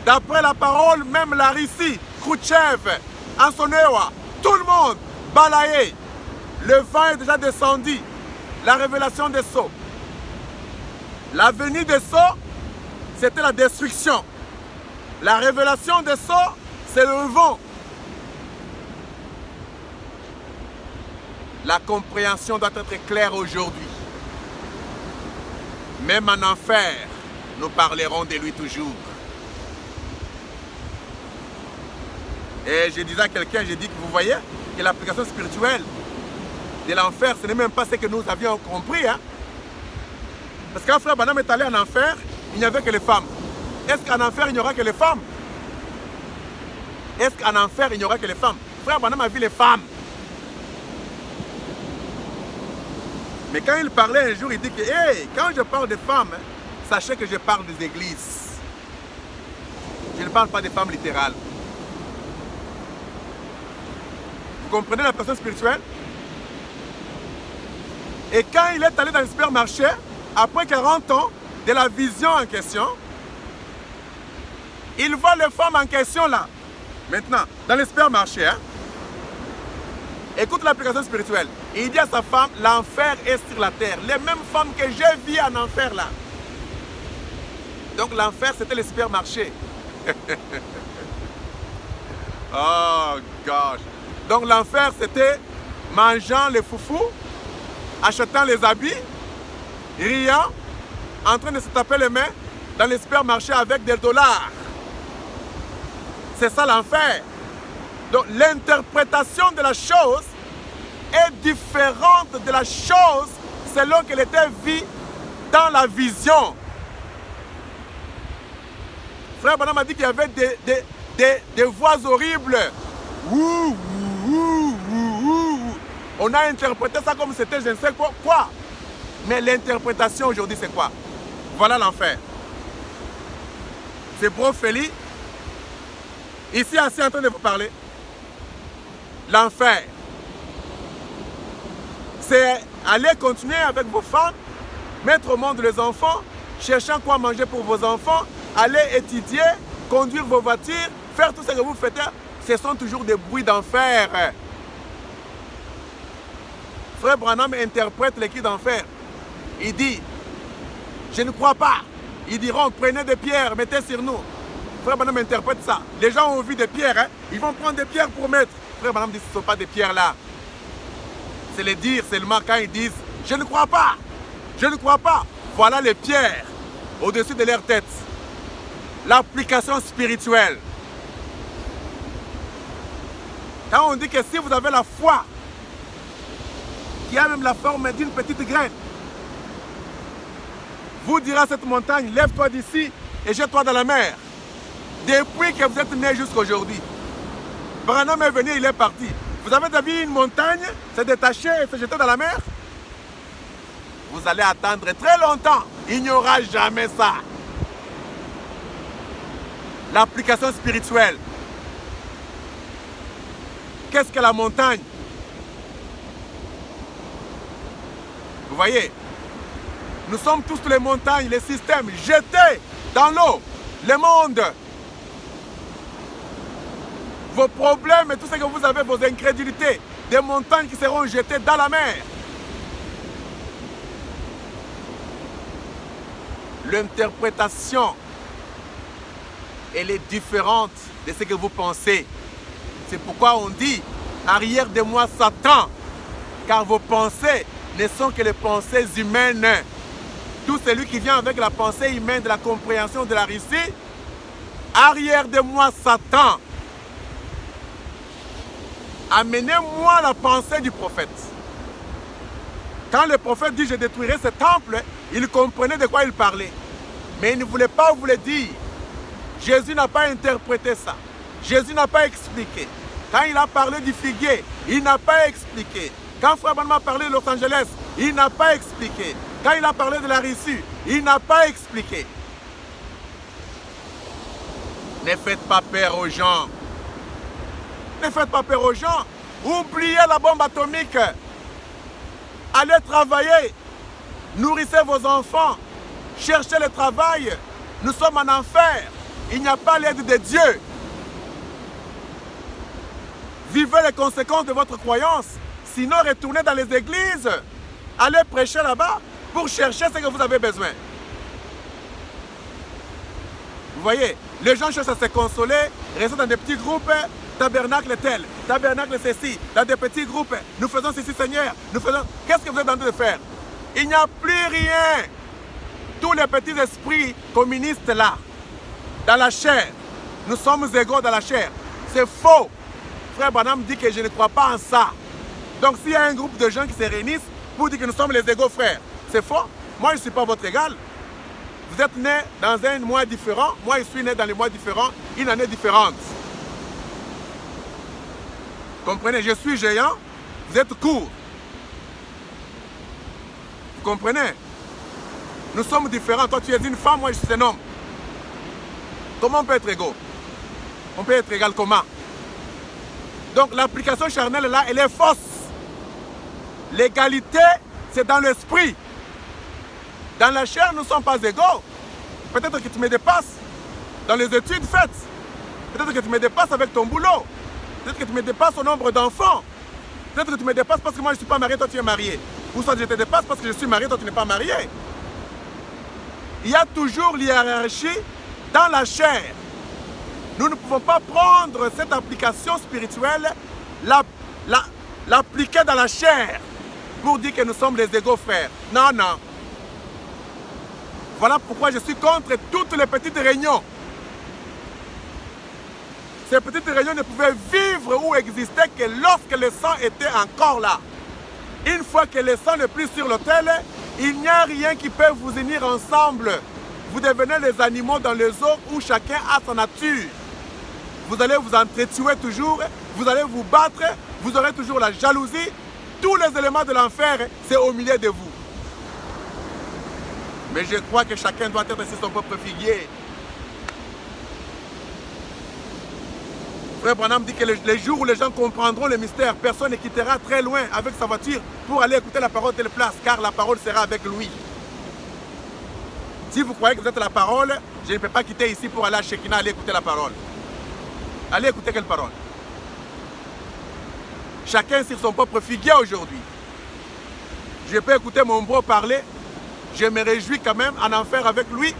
D'après la parole, même la Russie, Khrouchtchev, Ansonewa, tout le monde balayé. Le vent est déjà descendu. La révélation des sceaux. La venue des sceaux, c'était la destruction. La révélation des sceaux, c'est le vent. La compréhension doit être claire aujourd'hui. Même en enfer, nous parlerons de lui toujours. Et je disais à quelqu'un, j'ai dit que vous voyez que l'application spirituelle de l'enfer, ce n'est même pas ce que nous avions compris. Hein? Parce qu'un frère Branham est allé en enfer, il n'y avait que les femmes. Est-ce qu'en enfer, il n'y aura que les femmes? Est-ce qu'en enfer, il n'y aura que les femmes? Frère Branham a vu les femmes. Mais quand il parlait un jour, il dit que hey, quand je parle de femmes, sachez que je parle des églises. Je ne parle pas des femmes littérales. Vous comprenez la personne spirituelle? Et quand il est allé dans le supermarché, après 40 ans de la vision en question, il voit les femmes en question là. Maintenant, dans le supermarché, hein? Écoute l'application spirituelle. Il dit à sa femme, l'enfer est sur la terre. Les mêmes femmes que j'ai vues en enfer là. Donc l'enfer, c'était le supermarché. Oh gosh. Donc l'enfer, c'était mangeant les foufous, achetant les habits, riant, en train de se taper les mains dans le supermarché avec des dollars. C'est ça l'enfer. Donc l'interprétation de la chose est différente de la chose selon qu'elle était vue dans la vision. Frère Branham a dit qu'il y avait des voix horribles. Ouh, ouh, ouh, ouh. On a interprété ça comme c'était je ne sais quoi. Mais l'interprétation aujourd'hui c'est quoi? Voilà l'enfer. C'est Brofeli, ici assis en train de vous parler. L'enfer. C'est aller continuer avec vos femmes, mettre au monde les enfants, cherchant quoi manger pour vos enfants, aller étudier, conduire vos voitures, faire tout ce que vous faites Ce sont toujours des bruits d'enfer. Frère Branham interprète les cris d'enfer. Il dit, je ne crois pas. Ils diront, prenez des pierres, mettez sur nous. Frère Branham interprète ça. Les gens ont vu des pierres, hein? Ils vont prendre des pierres pour mettre. Frère Branham dit, ce ne sont pas des pierres là. C'est les dire seulement quand ils disent, je ne crois pas. Je ne crois pas. Voilà les pierres au-dessus de leur tête. L'application spirituelle. Quand on dit que si vous avez la foi, qui a même la forme d'une petite graine, vous direz à cette montagne, lève-toi d'ici et jette-toi dans la mer. Depuis que vous êtes né jusqu'à aujourd'hui. Branham est venu, il est parti. Vous avez déjà vu une montagne se détacher et se jeter dans la mer? Vous allez attendre très longtemps. Il n'y aura jamais ça. L'application spirituelle. Qu'est-ce que la montagne? Vous voyez, nous sommes tous les montagnes, les systèmes jetés dans l'eau, le monde. Vos problèmes et tout ce que vous avez, vos incrédulités, des montagnes qui seront jetées dans la mer. L'interprétation, elle est différente de ce que vous pensez. C'est pourquoi on dit, arrière de moi Satan, car vos pensées ne sont que les pensées humaines. Tout celui qui vient avec la pensée humaine de la compréhension de la réussite, arrière de moi Satan. Amenez-moi la pensée du prophète. Quand le prophète dit je détruirai ce temple, il comprenait de quoi il parlait. Mais il ne voulait pas vous le dire. Jésus n'a pas interprété ça. Jésus n'a pas expliqué. Quand il a parlé du figuier, il n'a pas expliqué. Quand Frère Branham a parlé de Los Angeles, il n'a pas expliqué. Quand il a parlé de la Russie, il n'a pas expliqué. Ne faites pas peur aux gens. Ne faites pas peur aux gens. Oubliez la bombe atomique. Allez travailler. Nourrissez vos enfants. Cherchez le travail. Nous sommes en enfer. Il n'y a pas l'aide de Dieu. Vivez les conséquences de votre croyance. Sinon, retournez dans les églises. Allez prêcher là-bas pour chercher ce que vous avez besoin. Vous voyez, les gens cherchent à se consoler, restent dans des petits groupes, tabernacle tel, tabernacle ceci, dans des petits groupes. Nous faisons ceci, Seigneur. Nous faisons. Qu'est-ce que vous êtes en train de faire? Il n'y a plus rien. Tous les petits esprits communistes là, dans la chair, nous sommes égaux dans la chair. C'est faux. Frère Branham dit que je ne crois pas en ça. Donc s'il y a un groupe de gens qui se réunissent pour dire que nous sommes les égaux frères, c'est faux. Moi, je ne suis pas votre égal. Vous êtes né dans un mois différent. Moi, je suis né dans les mois différents, une année différente. Comprenez, je suis géant, vous êtes court. Vous comprenez? Nous sommes différents. Toi, tu es une femme, moi, je suis un homme. Comment on peut être égaux? On peut être égal comment? Donc, l'application charnelle, là, elle est fausse. L'égalité, c'est dans l'esprit. Dans la chair, nous ne sommes pas égaux. Peut-être que tu me dépasses dans les études faites. Peut-être que tu me dépasses avec ton boulot. Peut-être que tu me dépasses au nombre d'enfants. Peut-être que tu me dépasses parce que moi, je ne suis pas marié, toi, tu es marié. Ou soit je te dépasse parce que je suis marié, toi, tu n'es pas marié. Il y a toujours l'hiérarchie dans la chair. Nous ne pouvons pas prendre cette application spirituelle, l'appliquer dans la chair pour dire que nous sommes les égaux frères. Non, non. Voilà pourquoi je suis contre toutes les petites réunions. Ces petites réunions ne pouvaient vivre ou exister que lorsque le sang était encore là. Une fois que le sang n'est plus sur l'autel, il n'y a rien qui peut vous unir ensemble. Vous devenez les animaux dans les eaux où chacun a sa nature. Vous allez vous entretuer toujours, vous allez vous battre, vous aurez toujours la jalousie. Tous les éléments de l'enfer, c'est au milieu de vous. Mais je crois que chacun doit être sur son propre figuier. Frère Branham dit que les jours où les gens comprendront le mystère, personne ne quittera très loin avec sa voiture pour aller écouter la parole de telle place, car la parole sera avec lui. Si vous croyez que vous êtes la parole, je ne peux pas quitter ici pour aller à Shekinah, aller écouter la parole. Allez écouter quelle parole? chacun sur son propre figuier aujourd'hui. Je peux écouter mon bro parler, je me réjouis quand même en enfer avec lui.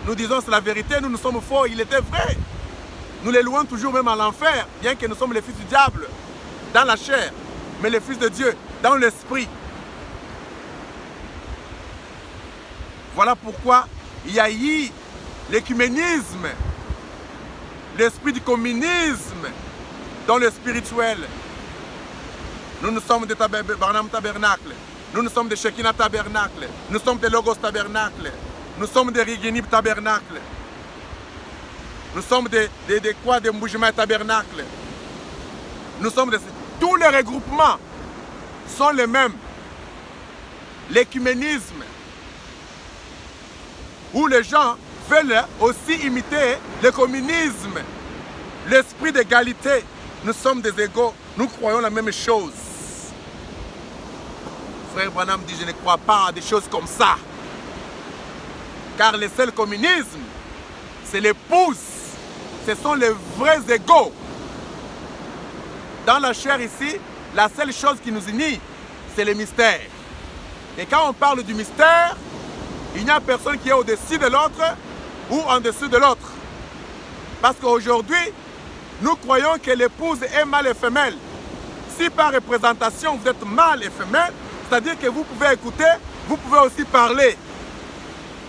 Nous disons c'est la vérité, nous sommes faux, il était vrai. Nous les louons toujours même à l'enfer, bien que nous sommes les fils du diable, dans la chair, mais les fils de Dieu, dans l'esprit. Voilà pourquoi il y a eu l'écuménisme, l'esprit du communisme dans le spirituel. Nous sommes des Barnum Tabernacle, nous sommes des Shekinah Tabernacle, nous sommes des Logos Tabernacle, nous sommes des Rigenib Tabernacle, nous sommes des Mboujima Tabernacle. Nous sommes tous les regroupements sont les mêmes. L'écuménisme, où les gens veulent aussi imiter le communisme, l'esprit d'égalité. Nous sommes des égaux, nous croyons la même chose. Frère Branham dit, je ne crois pas à des choses comme ça. Car le seul communisme, c'est l'épouse. Ce sont les vrais égaux. Dans la chair ici, la seule chose qui nous unit, c'est le mystère. Et quand on parle du mystère, il n'y a personne qui est au-dessus de l'autre ou en dessous de l'autre. Parce qu'aujourd'hui, nous croyons que l'épouse est mâle et femelle. Si par représentation vous êtes mâle et femelle, c'est-à-dire que vous pouvez écouter, vous pouvez aussi parler.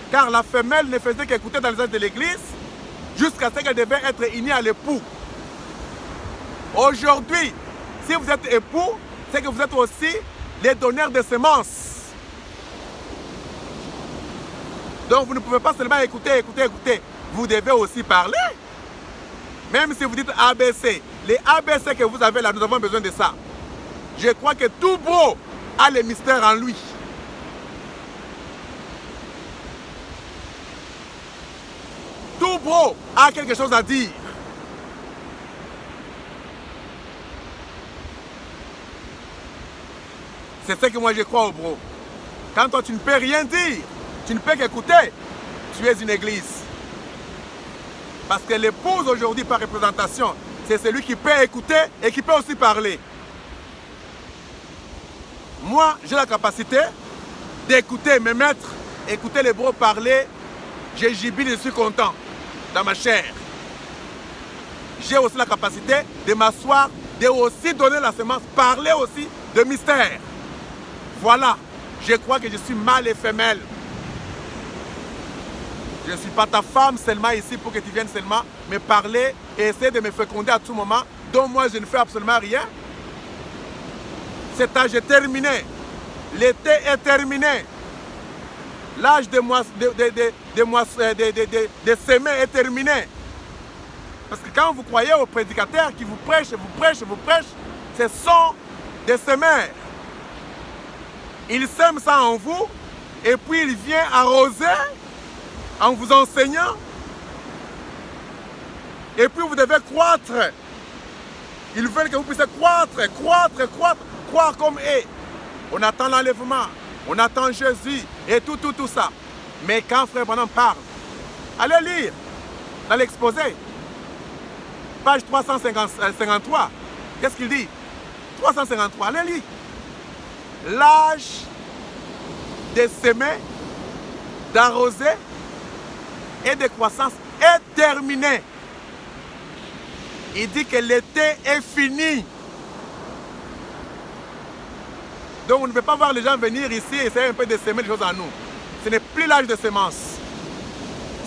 Car la femelle ne faisait qu'écouter dans les âges de l'église jusqu'à ce qu'elle devait être unie à l'époux. Aujourd'hui, si vous êtes époux, c'est que vous êtes aussi les donneurs de semences. Donc vous ne pouvez pas seulement écouter. Vous devez aussi parler. Même si vous dites ABC, les ABC que vous avez là, nous avons besoin de ça. Je crois que tout beau a le mystère en lui. Tout beau a quelque chose à dire. C'est ce que moi je crois au bro. Quand toi tu ne peux rien dire, tu ne peux qu'écouter, tu es une église. Parce que l'épouse aujourd'hui par représentation, c'est celui qui peut écouter et qui peut aussi parler. Moi, j'ai la capacité d'écouter mes maîtres, écouter les bros parler, je jubile, je suis content dans ma chair. J'ai aussi la capacité de m'asseoir, de aussi donner la semence, parler aussi de mystère. Voilà, je crois que je suis mâle et femelle. Je ne suis pas ta femme seulement ici pour que tu viennes seulement me parler et essayer de me féconder à tout moment, dont moi je ne fais absolument rien. Cet âge est terminé. L'été est terminé. L'âge de semer est terminé. Parce que quand vous croyez aux prédicateurs qui vous prêchent, ce sont des semeurs. Il sème ça en vous et puis il vient arroser en vous enseignant. Et puis vous devez croître. Ils veulent que vous puissiez croire comme eux. On attend l'enlèvement, on attend Jésus et tout ça. Mais quand Frère Branham parle, allez lire dans l'exposé, page 353, qu'est-ce qu'il dit? 353, allez lire. L'âge de semer, d'arroser et de croissance est terminé. Il dit que l'été est fini. Donc on ne peut pas voir les gens venir ici et essayer un peu de semer des choses en nous. Ce n'est plus l'âge de semence.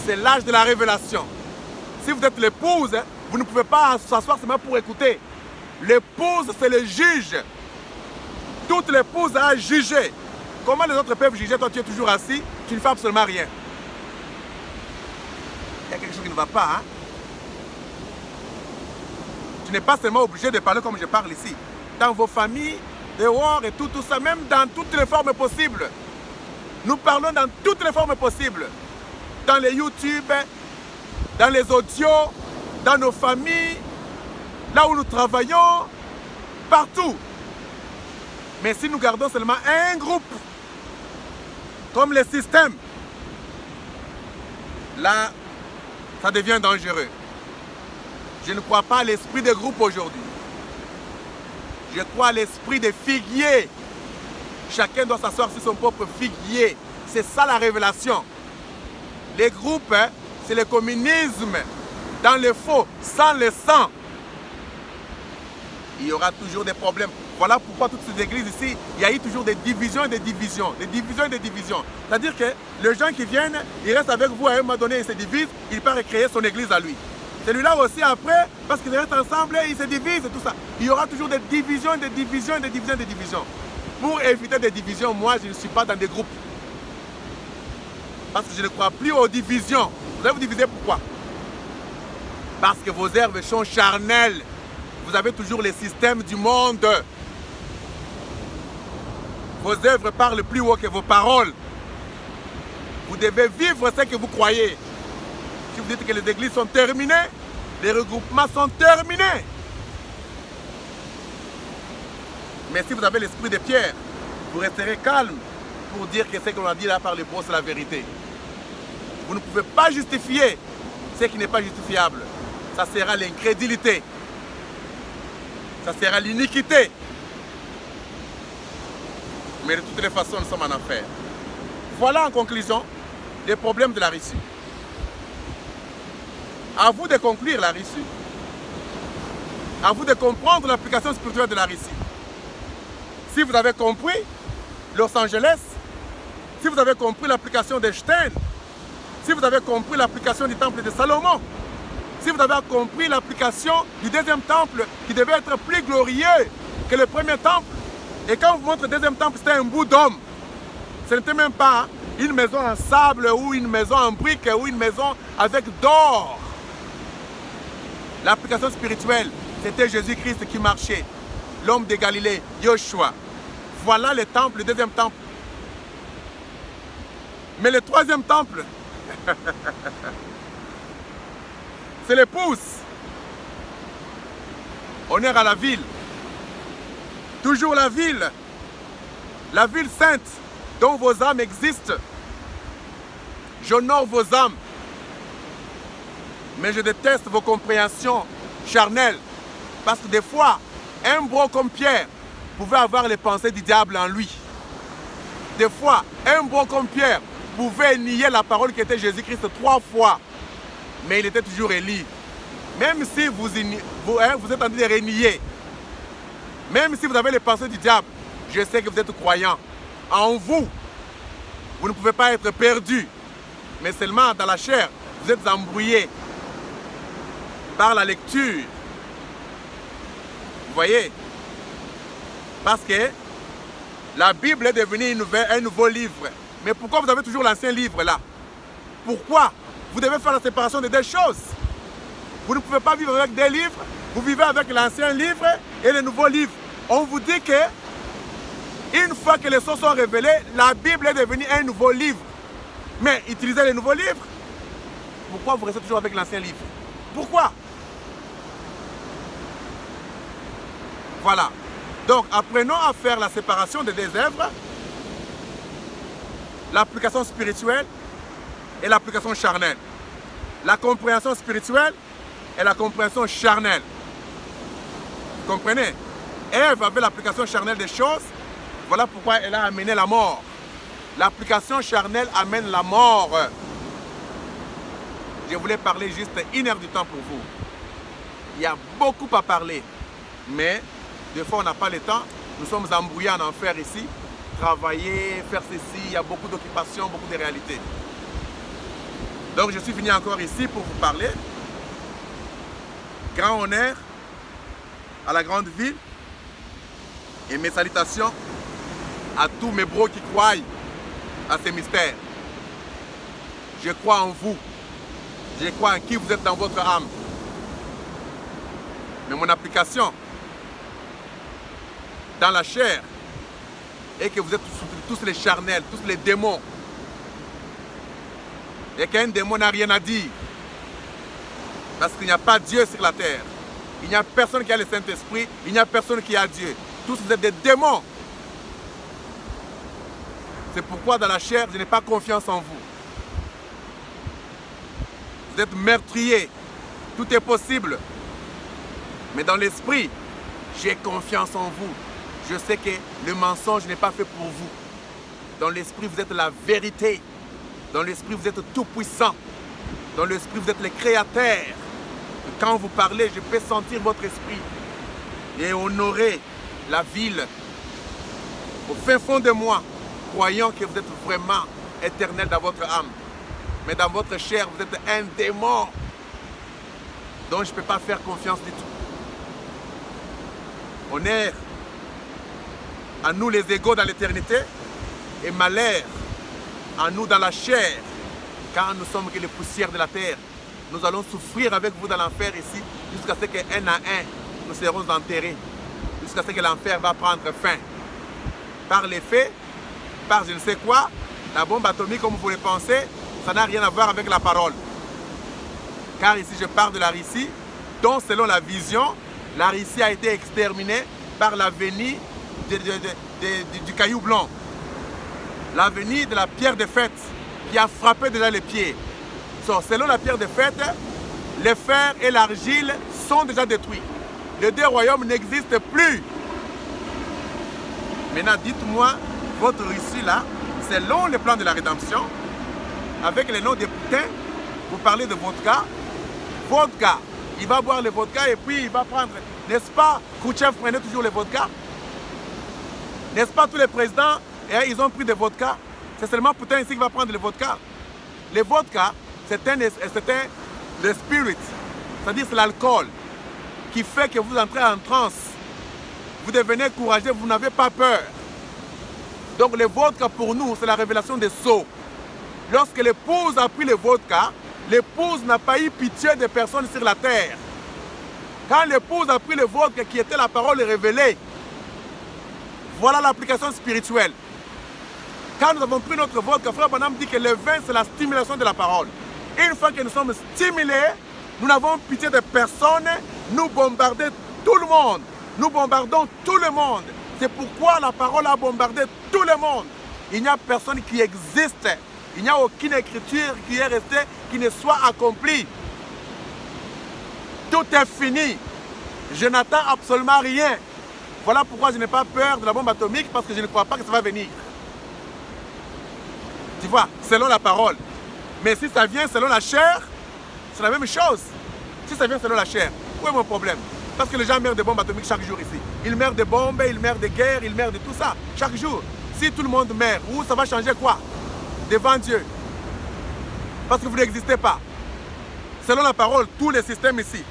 C'est l'âge de la révélation. Si vous êtes l'épouse, vous ne pouvez pas s'asseoir seulement pour écouter. L'épouse, c'est le juge. Toute l'épouse a jugé. Comment les autres peuvent juger? Toi, tu es toujours assis, tu ne fais absolument rien. Il y a quelque chose qui ne va pas, hein? Tu n'es pas seulement obligé de parler comme je parle ici. Dans vos familles, dehors et tout ça, même dans toutes les formes possibles. Nous parlons dans toutes les formes possibles. Dans les YouTube, dans les audios, dans nos familles, là où nous travaillons, partout. Mais si nous gardons seulement un groupe, comme le système, là, ça devient dangereux. Je ne crois pas à l'esprit de groupe aujourd'hui. Je crois à l'esprit des figuiers. Chacun doit s'asseoir sur son propre figuier. C'est ça la révélation. Les groupes, hein, c'est le communisme. Dans le faux, sans le sang. Il y aura toujours des problèmes. Voilà pourquoi toutes ces églises ici, il y a eu toujours des divisions et des divisions. Des divisions et des divisions. C'est-à-dire que les gens qui viennent, ils restent avec vous à un moment donné, ils se divisent, il part créer son église à lui. Celui-là aussi après, parce qu'ils restent ensemble, ils se divisent et tout ça. Il y aura toujours des divisions, des divisions, des divisions, des divisions. Pour éviter des divisions, moi je ne suis pas dans des groupes. Parce que je ne crois plus aux divisions. Vous allez vous diviser pourquoi? Parce que vos œuvres sont charnelles. Vous avez toujours les systèmes du monde. Vos œuvres parlent plus haut que vos paroles. Vous devez vivre ce que vous croyez. Si vous dites que les églises sont terminées, les regroupements sont terminés. Mais si vous avez l'esprit de Pierre, vous resterez calme pour dire que ce que l'on a dit là par les mots, c'est la vérité. Vous ne pouvez pas justifier ce qui n'est pas justifiable. Ça sera l'incrédulité. Ça sera l'iniquité. Mais de toutes les façons, nous sommes en enfer. Voilà en conclusion les problèmes de la Russie. À vous de conclure la Russie. À vous de comprendre l'application spirituelle de la Russie. Si vous avez compris Los Angeles, si vous avez compris l'application d'Einstein, si vous avez compris l'application du temple de Salomon, si vous avez compris l'application du deuxième temple qui devait être plus glorieux que le premier temple, et quand on vous montre le deuxième temple, c'était un bout d'homme. Ce n'était même pas une maison en sable ou une maison en briques ou une maison avec d'or. L'application spirituelle, c'était Jésus-Christ qui marchait. L'homme de Galilée, Yoshua. Voilà le temple, le deuxième temple. Mais le troisième temple, c'est l'épouse. Honneur à la ville. Toujours la ville sainte dont vos âmes existent. J'honore vos âmes. Mais je déteste vos compréhensions charnelles. Parce que des fois, un bro comme Pierre pouvait avoir les pensées du diable en lui. Des fois, un bro comme Pierre pouvait nier la parole qui était Jésus-Christ 3 fois. Mais il était toujours élu. Même si vous êtes en train de renier, même si vous avez les pensées du diable, je sais que vous êtes croyant. En vous, vous ne pouvez pas être perdu. Mais seulement dans la chair, vous êtes embrouillé par la lecture. Vous voyez? Parce que la Bible est devenue un nouveau livre. Mais pourquoi vous avez toujours l'ancien livre là? Pourquoi? Vous devez faire la séparation de deux choses. Vous ne pouvez pas vivre avec des livres. Vous vivez avec l'ancien livre et le nouveau livre. On vous dit que une fois que les choses sont révélées, la Bible est devenue un nouveau livre. Mais utilisez le nouveau livre. Pourquoi vous restez toujours avec l'ancien livre? Pourquoi? Voilà. Donc, apprenons à faire la séparation des deux œuvres, l'application spirituelle et l'application charnelle. La compréhension spirituelle et la compréhension charnelle. Vous comprenez? Ève avait l'application charnelle des choses. Voilà pourquoi elle a amené la mort. L'application charnelle amène la mort. Je voulais parler juste 1 heure du temps pour vous. Il y a beaucoup à parler. Mais des fois, on n'a pas le temps. Nous sommes embrouillés en enfer ici. Travailler, faire ceci, il y a beaucoup d'occupations, beaucoup de réalités. Donc, je suis venu encore ici pour vous parler. Grand honneur à la grande ville. Et mes salutations à tous mes bros qui croient à ces mystères. Je crois en vous. Je crois en qui vous êtes dans votre âme. Mais mon application dans la chair est que vous êtes tous les charnels, tous les démons. Et qu'un démon n'a rien à dire. Parce qu'il n'y a pas Dieu sur la terre. Il n'y a personne qui a le Saint-Esprit. Il n'y a personne qui a Dieu. Tous vous êtes des démons. C'est pourquoi dans la chair, je n'ai pas confiance en vous. Vous êtes meurtriers. Tout est possible. Mais dans l'esprit, J'ai confiance en vous. Je sais que le mensonge n'est pas fait pour vous. Dans l'esprit, vous êtes la vérité. Dans l'esprit, vous êtes tout puissant. Dans l'esprit, vous êtes le créateur. Quand vous parlez, je peux sentir votre esprit et honorer la ville au fin fond de moi, croyant que vous êtes vraiment éternel dans votre âme. Mais dans votre chair, vous êtes un démon dont je ne peux pas faire confiance du tout. Honneur à nous les égaux dans l'éternité et malheur à nous dans la chair, car nous sommes que les poussières de la terre. Nous allons souffrir avec vous dans l'enfer ici, jusqu'à ce qu'un à un, nous serons enterrés, jusqu'à ce que l'enfer va prendre fin. Par les faits, par je ne sais quoi, la bombe atomique, comme vous le pensez, ça n'a rien à voir avec la parole. Car ici, je parle de la Russie, dont selon la vision, la Russie a été exterminée par la venue du caillou blanc. La venue de la pierre de fête qui a frappé déjà les pieds. Selon la pierre de fête, le fer et l'argile sont déjà détruits. Les deux royaumes n'existent plus. Maintenant, dites-moi, votre Russie là, selon le plan de la rédemption, avec les noms des putains, vous parlez de vodka. Vodka, il va boire le vodka et puis il va prendre, n'est-ce pas, Khrouchtchev prenait toujours le vodka. N'est-ce pas, tous les présidents, ils ont pris des vodka. C'est seulement Poutine ici qui va prendre le vodka. Le vodka, c'est le spirit, c'est-à-dire c'est l'alcool qui fait que vous entrez en transe. Vous devenez courageux, vous n'avez pas peur. Donc le vodka pour nous, c'est la révélation des sceaux. Lorsque l'épouse a pris le vodka, l'épouse n'a pas eu pitié des personnes sur la terre. Quand l'épouse a pris le vodka qui était la parole révélée, voilà l'application spirituelle. Quand nous avons pris notre vodka, Frère Branham dit que le vin, c'est la stimulation de la parole. Et une fois que nous sommes stimulés, nous n'avons pitié de personne, nous bombardons tout le monde. Nous bombardons tout le monde. C'est pourquoi la parole a bombardé tout le monde. Il n'y a personne qui existe. Il n'y a aucune écriture qui est restée, qui ne soit accomplie. Tout est fini. Je n'attends absolument rien. Voilà pourquoi je n'ai pas peur de la bombe atomique, parce que je ne crois pas que ça va venir. Tu vois, selon la parole. Mais si ça vient selon la chair, c'est la même chose. Si ça vient selon la chair, où est mon problème? Parce que les gens meurent de bombes atomiques chaque jour ici. Ils meurent de bombes, ils meurent de guerres, ils meurent de tout ça, chaque jour. Si tout le monde meurt, où ça va changer quoi? Devant Dieu. Parce que vous n'existez pas. Selon la parole, tous les systèmes ici,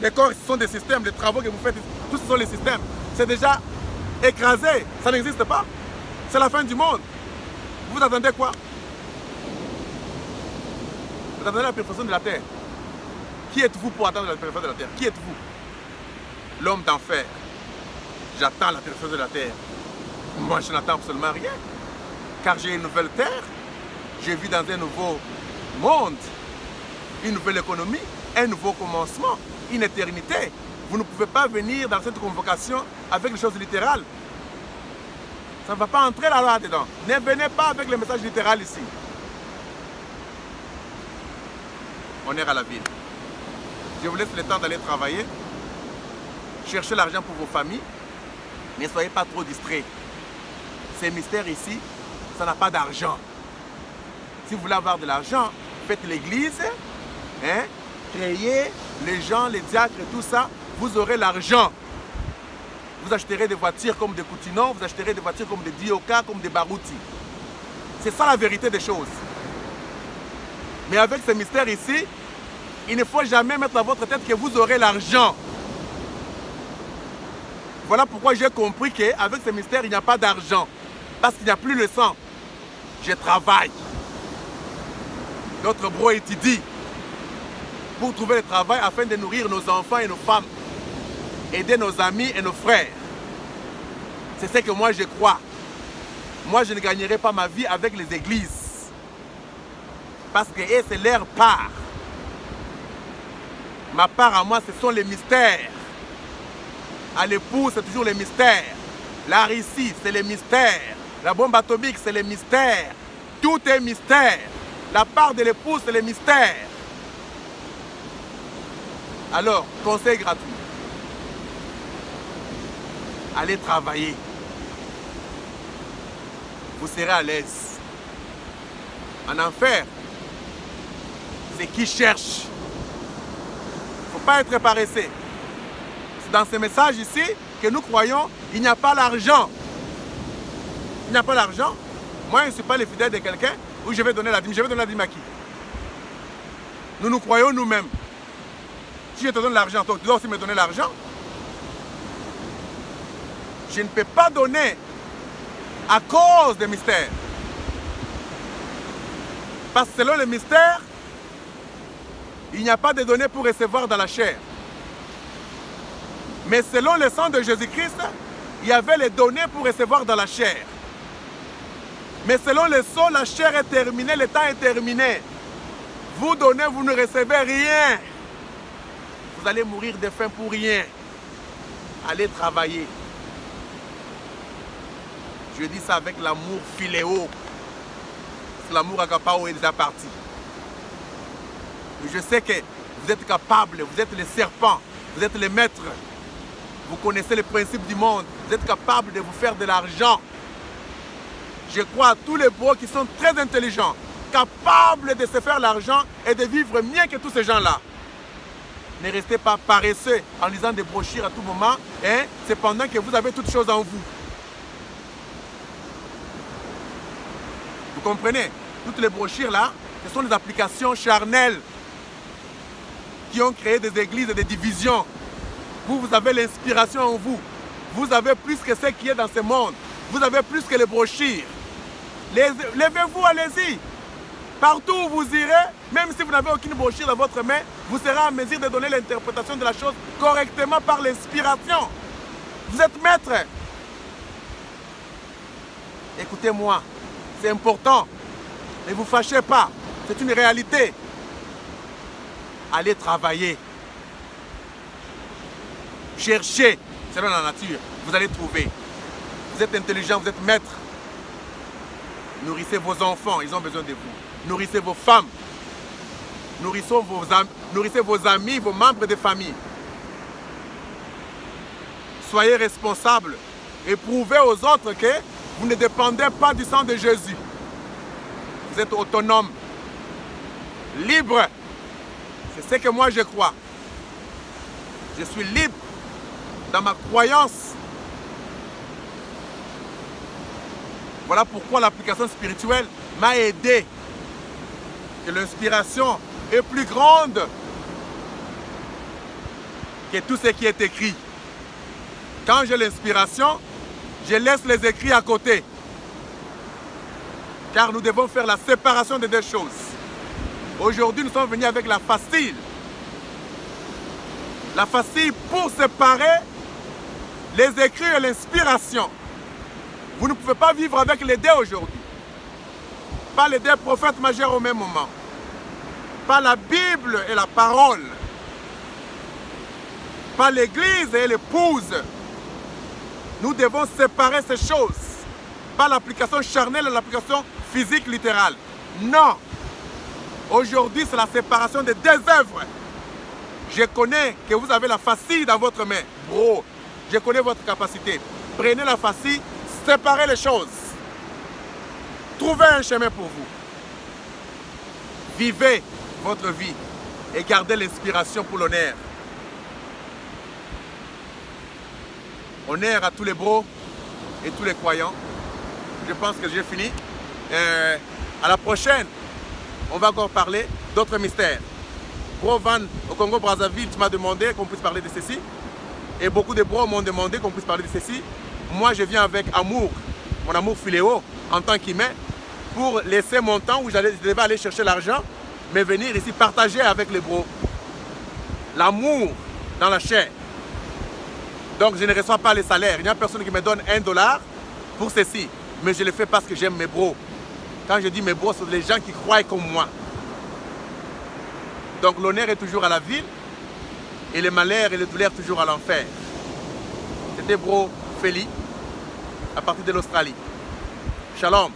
les corps sont des systèmes, les travaux que vous faites, tous ce sont les systèmes. C'est déjà écrasé, ça n'existe pas. C'est la fin du monde. Vous attendez quoi? Vous attendez la perfection de la terre. Qui êtes-vous pour attendre la perfection de la terre? Qui êtes-vous? L'homme d'enfer. J'attends la perfection de la terre. Moi, je n'attends absolument rien. Car j'ai une nouvelle terre. Je vis dans un nouveau monde. Une nouvelle économie. Un nouveau commencement. Une éternité. Vous ne pouvez pas venir dans cette convocation avec les choses littérales. Ça ne va pas entrer là-dedans. Ne venez pas avec le message littéral ici. Honneur à la ville. Je vous laisse le temps d'aller travailler. Cherchez l'argent pour vos familles. Ne soyez pas trop distraits. Ces mystères ici, ça n'a pas d'argent. Si vous voulez avoir de l'argent, faites l'église, hein, créez les gens, les diacres et tout ça, vous aurez l'argent. Vous achèterez des voitures comme des Coutinons, vous achèterez des voitures comme des Dioka, comme des Barouti. C'est ça la vérité des choses. Mais avec ces mystères ici, il ne faut jamais mettre dans votre tête que vous aurez l'argent. Voilà pourquoi j'ai compris qu'avec ces mystères, il n'y a pas d'argent. Parce qu'il n'y a plus le sang. Je travaille. Notre bro étudie pour trouver le travail afin de nourrir nos enfants et nos femmes. Aider nos amis et nos frères. C'est ce que moi je crois. Moi je ne gagnerai pas ma vie avec les églises. Parce que c'est leur part. Ma part à moi, ce sont les mystères. À l'époux, c'est toujours les mystères. La Russie, c'est les mystères. La bombe atomique, c'est les mystères. Tout est mystère. La part de l'époux, c'est les mystères. Alors, conseil gratuit. Allez travailler. Vous serez à l'aise. En enfer, c'est qui cherche. Il ne faut pas être paresseux. C'est dans ce message ici que nous croyons, il n'y a pas l'argent. Il n'y a pas l'argent. Moi, je ne suis pas le fidèle de quelqu'un où je vais donner la dîme. Je vais donner la dîme à qui? Nous nous croyons nous-mêmes. Si je te donne l'argent, toi, tu dois aussi me donner l'argent. Je ne peux pas donner à cause des mystères. Parce que selon les mystères, il n'y a pas de données pour recevoir dans la chair. Mais selon le sang de Jésus-Christ, il y avait les données pour recevoir dans la chair. Mais selon le sang, la chair est terminée, le temps est terminé. Vous donnez, vous ne recevez rien. Vous allez mourir de faim pour rien. Allez travailler. Je dis ça avec l'amour philéo. L'amour agapao est déjà parti. Je sais que vous êtes capables, vous êtes les serpents, vous êtes les maîtres. Vous connaissez les principes du monde. Vous êtes capables de vous faire de l'argent. Je crois à tous les bros qui sont très intelligents, capables de se faire l'argent et de vivre mieux que tous ces gens-là. Ne restez pas paresseux en lisant des brochures à tout moment, hein, cependant que vous avez toutes choses en vous. Vous comprenez? Toutes les brochures là, ce sont des applications charnelles qui ont créé des églises et des divisions. Vous, vous avez l'inspiration en vous. Vous avez plus que ce qui est dans ce monde. Vous avez plus que les brochures. Levez-vous, allez-y. Partout où vous irez, même si vous n'avez aucune brochure dans votre main, vous serez en mesure de donner l'interprétation de la chose correctement par l'inspiration. Vous êtes maître. Écoutez-moi, c'est important. Ne vous fâchez pas, c'est une réalité. Allez travailler. Cherchez, selon la nature, vous allez trouver. Vous êtes intelligent, vous êtes maître. Nourrissez vos enfants, ils ont besoin de vous. Nourrissez vos femmes. Nourrissez vos amis, vos membres de famille. Soyez responsables et prouvez aux autres que vous ne dépendez pas du sang de Jésus. Vous êtes autonome, libre. C'est ce que moi je crois. Je suis libre dans ma croyance. Voilà pourquoi l'application spirituelle m'a aidé. Que l'inspiration est plus grande que tout ce qui est écrit. Quand j'ai l'inspiration, je laisse les écrits à côté. Car nous devons faire la séparation des deux choses. Aujourd'hui, nous sommes venus avec la facile. La facile pour séparer les écrits et l'inspiration. Vous ne pouvez pas vivre avec les deux aujourd'hui. Pas les deux prophètes majeurs au même moment. Pas la Bible et la parole. Pas l'église et l'épouse. Nous devons séparer ces choses. Pas l'application charnelle et l'application physique littérale. Non. Aujourd'hui, c'est la séparation des deux œuvres. Je connais que vous avez la facile dans votre main. Bro, je connais votre capacité. Prenez la facile, séparez les choses. Trouvez un chemin pour vous. Vivez votre vie et gardez l'inspiration pour l'honneur. Honneur à tous les bros et tous les croyants. Je pense que j'ai fini. À la prochaine, on va encore parler d'autres mystères. Bro Van au Congo-Brazzaville, tu m'as demandé qu'on puisse parler de ceci. Et beaucoup de bros m'ont demandé qu'on puisse parler de ceci. Moi, je viens avec amour, mon amour philéo, en tant qu'humain, pour laisser mon temps où je devais aller chercher l'argent, mais venir ici partager avec les bros. L'amour dans la chair. Donc, je ne reçois pas les salaires. Il n'y a personne qui me donne $1 pour ceci. Mais je le fais parce que j'aime mes bros. Quand je dis mes bros, c'est les gens qui croient comme moi. Donc, l'honneur est toujours à la ville et le malheur et les douleurs toujours à l'enfer. C'était bro Feli, à partir de l'Australie. Shalom.